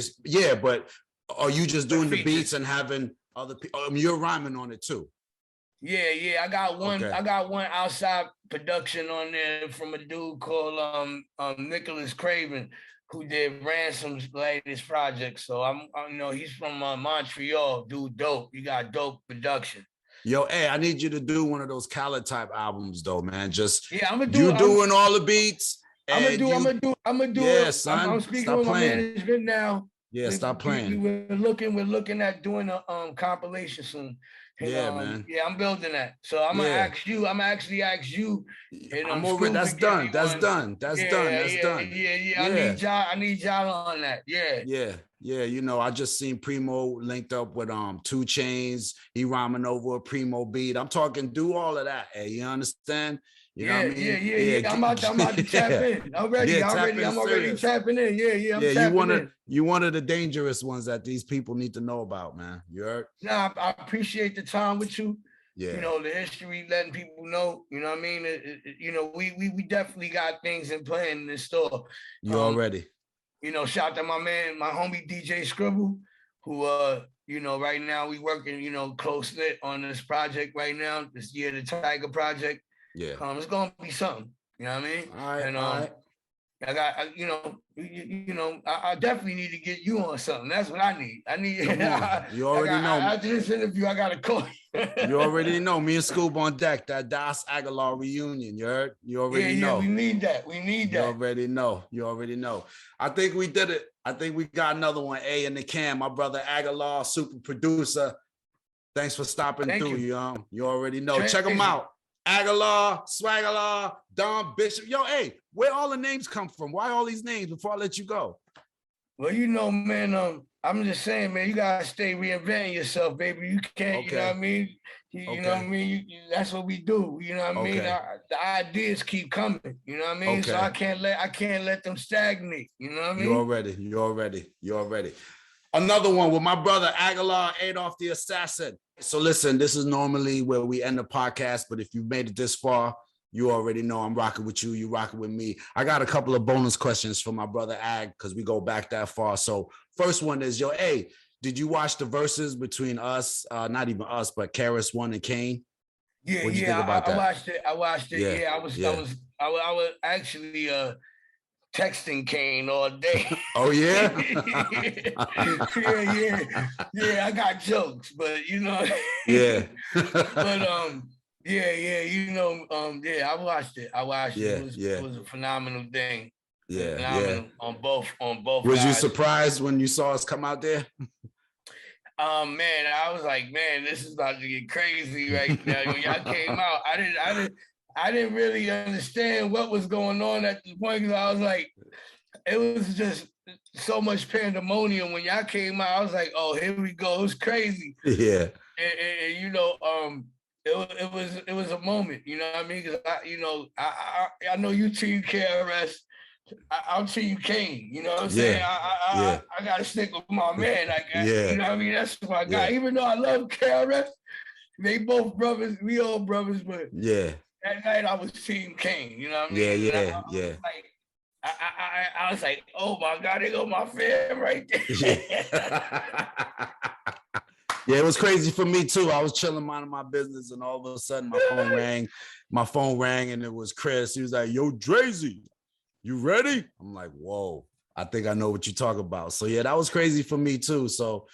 Speaker 2: But are you just doing the beats and having other people? You're rhyming on it too.
Speaker 1: Yeah. I got one. I got one outside production on there from a dude called Nicholas Craven, who did Ransom's latest project. So I'm you know, he's from Montreal. Dude, dope. You got dope production.
Speaker 2: Yo, hey, I need you to do one of those Khaled type albums, though, man. Just
Speaker 1: I'm gonna do.
Speaker 2: Doing all the beats.
Speaker 1: I'm gonna do.
Speaker 2: Yeah,
Speaker 1: it.
Speaker 2: son.
Speaker 1: I'm speaking with my management now.
Speaker 2: Yeah, stop playing.
Speaker 1: We're looking at doing a compilation soon. And,
Speaker 2: man.
Speaker 1: Yeah, I'm building that. So I'm gonna ask you. I'm actually ask you. And,
Speaker 2: I'm over. That's done. That's done.
Speaker 1: Yeah. I need y'all on that. Yeah.
Speaker 2: You know, I just seen Primo linked up with 2 Chainz. He rhyming over a Primo beat. I'm talking, do all of that. Hey, you understand? You know what I mean?
Speaker 1: Yeah. I'm about to tap in. I'm already tapping in. Yeah.
Speaker 2: You one of the dangerous ones that these people need to know about, man. You heard?
Speaker 1: Nah, I appreciate the time with you.
Speaker 2: Yeah.
Speaker 1: You know, the history, letting people know, you know what I mean? You know, we definitely got things in plan in the store.
Speaker 2: You already.
Speaker 1: You know, shout out to my man, my homie DJ Scribble, who you know, right now we working, you know, close knit on this project right now, this Year of the Tiger project.
Speaker 2: Yeah.
Speaker 1: It's gonna be something. You know what I mean?
Speaker 2: All right.
Speaker 1: All right. I definitely need to get you on something. That's what I need. You already know. After this interview, I gotta call you.
Speaker 2: You already know. Me and Scoop on deck. That Das Agallah reunion. You heard? You already know.
Speaker 1: We need that. You
Speaker 2: already know. I think we did it. I think we got another one. A in the can. My brother Agallah, super producer. Thanks for stopping through. You already know. Check them out. Agallah, Swagallah, Don Bishop. Yo, hey, where all the names come from? Why all these names before I let you go?
Speaker 1: Well, you know, man, I'm just saying, man, you gotta stay reinventing yourself, baby. You can't, you know what I mean? You know what I mean? That's what we do. You know what I mean? The ideas keep coming. You know what I mean? So I can't let them stagnate. You know what I mean?
Speaker 2: You already. Another one with my brother Agallah, Adolf the Assassin. So listen, this is normally where we end the podcast, but if you made it this far, you already know I'm rocking with you. You rocking with me. I got a couple of bonus questions for my brother Ag because we go back that far. So first one is, yo, hey, did you watch the verses between us, not even us, but Karis One and Kane?
Speaker 1: Yeah, What'd you think about that? I watched it. Yeah, I was actually texting Kane all day.
Speaker 2: Oh yeah?
Speaker 1: yeah. I got jokes, but you know.
Speaker 2: Yeah.
Speaker 1: But you know, I watched it. It was a phenomenal thing.
Speaker 2: Yeah.
Speaker 1: On both.
Speaker 2: Was
Speaker 1: guys.
Speaker 2: You surprised when you saw us come out there?
Speaker 1: Man, I was like, man, this is about to get crazy right now. When y'all came out, I didn't really understand what was going on at this point because I was like, it was just so much pandemonium when y'all came out. I was like, oh, here we go. It was crazy.
Speaker 2: Yeah.
Speaker 1: And you know, it was a moment, you know what I mean? Because I know you team KRS, I'll team Kane, you know what I'm saying? I gotta stick with my man, I guess. You know what I mean? That's my guy. Even though I love KRS, they both brothers, we all brothers, but that night I was team Kane, you know what I mean? I was like, oh my God, they go my fam right there.
Speaker 2: Yeah, it was crazy for me too. I was chilling, minding my business, and all of a sudden my phone rang. My phone rang, and it was Chris. He was like, "Yo, Drayzy, you ready?" I'm like, "Whoa, I think I know what you're talking about." So yeah, that was crazy for me too. So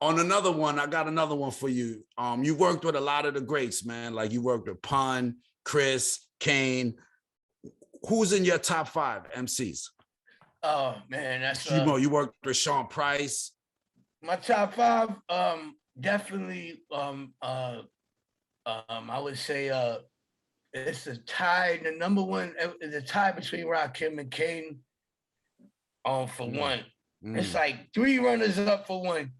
Speaker 2: on another one, I got another one for you. You worked with a lot of the greats, man. Like you worked with Pun, Chris, Kane. Who's in your top 5 MCs?
Speaker 1: Oh man, that's
Speaker 2: you worked with Sean Price.
Speaker 1: My top 5, definitely, I would say, it's a tie. The number one is a tie between Rakim and Kane. For one, it's like 3 runners up for one.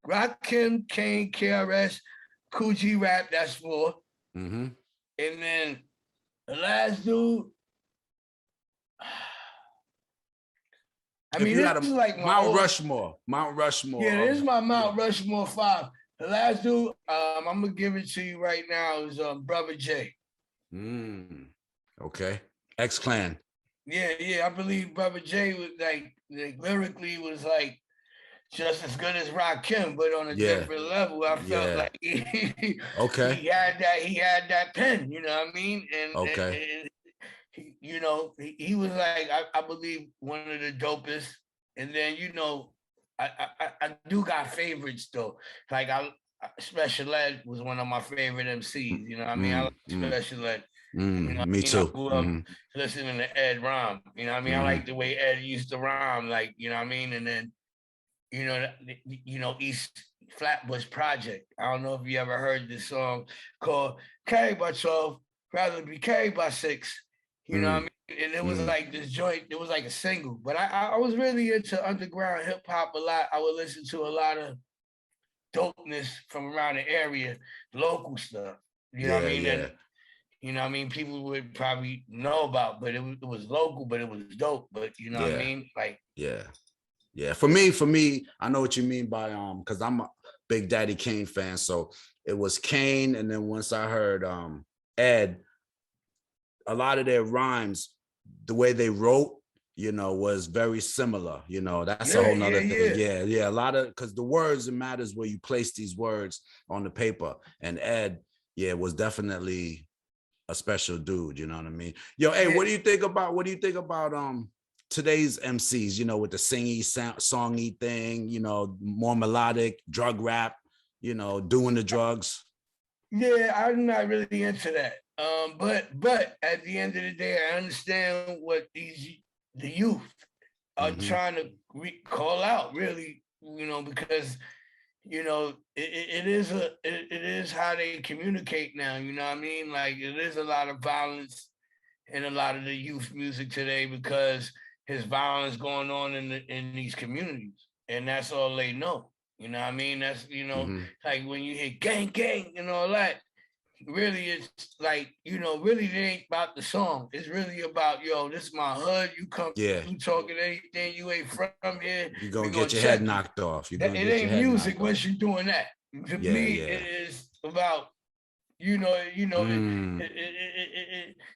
Speaker 1: Rakim, Kane, KRS, Coogee Rap. That's 4. And then the last dude. I mean, this is like
Speaker 2: Mount Rushmore. Mount Rushmore.
Speaker 1: Yeah, this is my Mount Rushmore 5. The last dude, I'm gonna give it to you right now, is Brother J.
Speaker 2: Okay. X-Clan.
Speaker 1: Yeah, I believe Brother J was like lyrically was like just as good as Rakim, but on a different level. I felt like he had that pen, you know what I mean? And he, you know, he was like, I believe one of the dopest. And then, you know, I do got favorites though. Like Special Ed was one of my favorite MCs. You know what I mean? I like Special Ed. You know,
Speaker 2: me too.
Speaker 1: I grew up listening to Ed rhyme. You know what I mean? I like the way Ed used to rhyme. Like, you know what I mean? And then, you know, East Flatbush Project. I don't know if you ever heard this song called Carried by 12, rather be carried by 6. You know what I mean? And it was like this joint, it was like a single. But I was really into underground hip hop a lot. I would listen to a lot of dopeness from around the area, local stuff. You know what I mean? And you know what I mean? People would probably know about, but it was local, but it was dope. But you know what I mean? Like
Speaker 2: Yeah. For me, I know what you mean by because I'm a Big Daddy Kane fan. So it was Kane, and then once I heard Ed, a lot of their rhymes, the way they wrote, you know, was very similar. You know, that's a whole nother thing. Yeah. A lot of, because the words, it matters where you place these words on the paper. And Ed, was definitely a special dude. You know what I mean? Yo, hey, what do you think about today's MCs? You know, with the singy, songy thing. You know, more melodic, drug rap. You know, doing the drugs.
Speaker 1: Yeah, I'm not really into that. But at the end of the day, I understand what the youth are trying to call out, really, you know, because you know it is how they communicate now. You know what I mean? Like it is a lot of violence in a lot of the youth music today because there's violence going on in these communities, and that's all they know. You know what I mean? That's like when you hear gang gang and all that. Really, it's like, you know, really it ain't about the song. It's really about, yo, this is my hood. You come, you talking anything, you ain't from here.
Speaker 2: You're going to get your head knocked off.
Speaker 1: It ain't music once you're doing that. To me, it is about,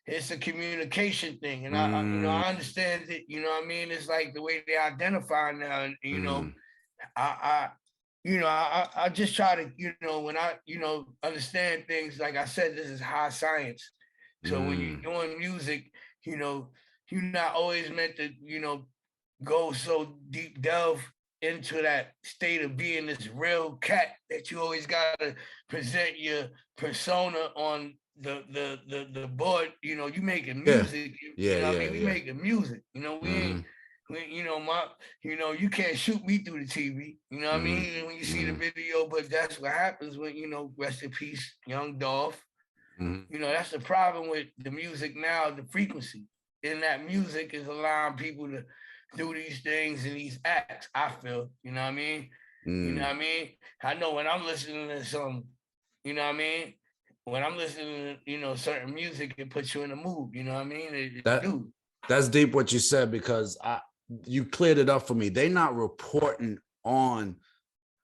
Speaker 1: it's a communication thing. And I understand it, you know what I mean? It's like the way they identify now. And, you know, I just try to, when I, understand things, like I said, this is high science. So when you're doing music, you're not always meant to, go so deep delve into that state of being this real cat that you always got to present your persona on the board. You making music. You know what I mean? We making music. We ain't. You can't shoot me through the TV. You know what I mean? When you see the video, but that's what happens when, rest in peace, Young Dolph. That's the problem with the music now, the frequency. in that music is allowing people to do these things and these acts, I feel, you know what I mean? You know what I mean? I know when I'm listening to some, you know what I mean? When I'm listening to, you know, certain music, it puts you in a mood, you know what I mean?
Speaker 2: That's deep what you said, because you cleared it up for me. They're not reporting on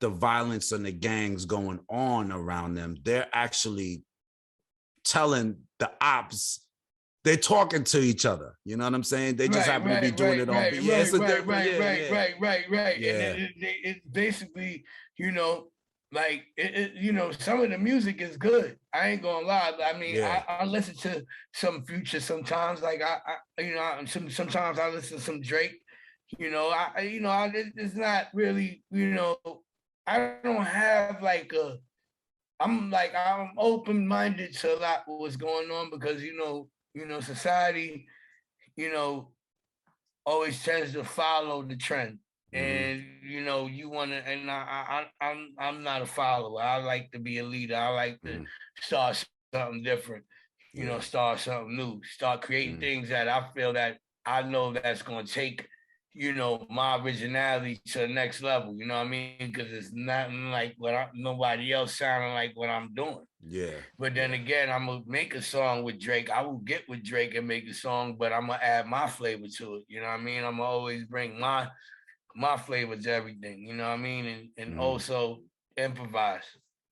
Speaker 2: the violence and the gangs going on around them. They're actually telling the ops, they're talking to each other. You know what I'm saying? They just happen to be doing it on beat.
Speaker 1: Right. Yeah. And it's basically, you know, like you know, some of the music is good. I ain't gonna lie. I mean, I listen to some Future sometimes. Like I you know, sometimes I listen to some Drake. You know, it's not really, you know, I don't have like I'm open-minded to a lot of what's going on, because you know, society, you know, always tends to follow the trend. And you know, you want to, and I'm not a follower. I like to be a leader. I like to start something different, you know, start something new, start creating things that I feel that I know that's going to take, you know, my originality to the next level. You know what I mean? Because it's nothing like nobody else sounding like what I'm doing.
Speaker 2: Yeah.
Speaker 1: But then again, I'm gonna make a song with Drake. I will get with Drake and make a song, but I'm gonna add my flavor to it. You know what I mean? I'm gonna always bring my flavor to everything. You know what I mean? And also improvise.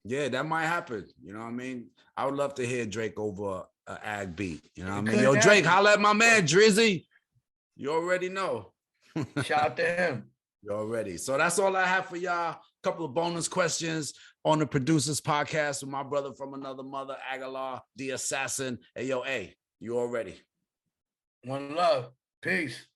Speaker 2: Yeah, that might happen. You know what I mean? I would love to hear Drake over an ag beat. You know what I mean? Yo, Drake, holla at my man Drizzy. You already know.
Speaker 1: Shout out to him.
Speaker 2: You already. So that's all I have for y'all. Couple of bonus questions on the Producers Podcast with my brother from another mother, Agallah, the assassin. Hey, yo, hey, you already.
Speaker 1: One love. Peace.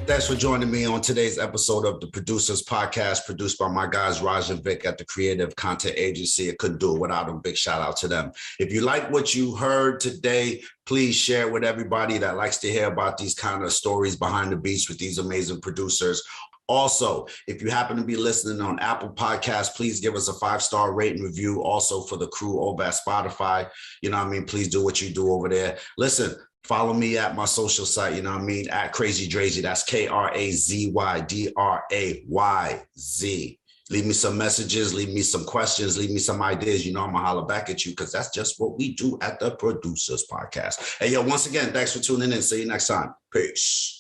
Speaker 2: Thanks for joining me on today's episode of the Producers Podcast, produced by my guys, Raj and Vic at the Creative Content Agency. I couldn't do it without them. Big shout out to them. If you like what you heard today, please share it with everybody that likes to hear about these kind of stories behind the beats with these amazing producers. Also, if you happen to be listening on Apple Podcasts, please give us a 5-star rate and review. Also for the crew over at Spotify, you know what I mean? Please do what you do over there. Listen, follow me at my social site, you know what I mean? At Krazy Drayz. That's KrazyDrayz. Leave me some messages, leave me some questions, leave me some ideas. You know I'm gonna holler back at you, because that's just what we do at the Producers Podcast. Hey, yo, once again, thanks for tuning in. See you next time. Peace.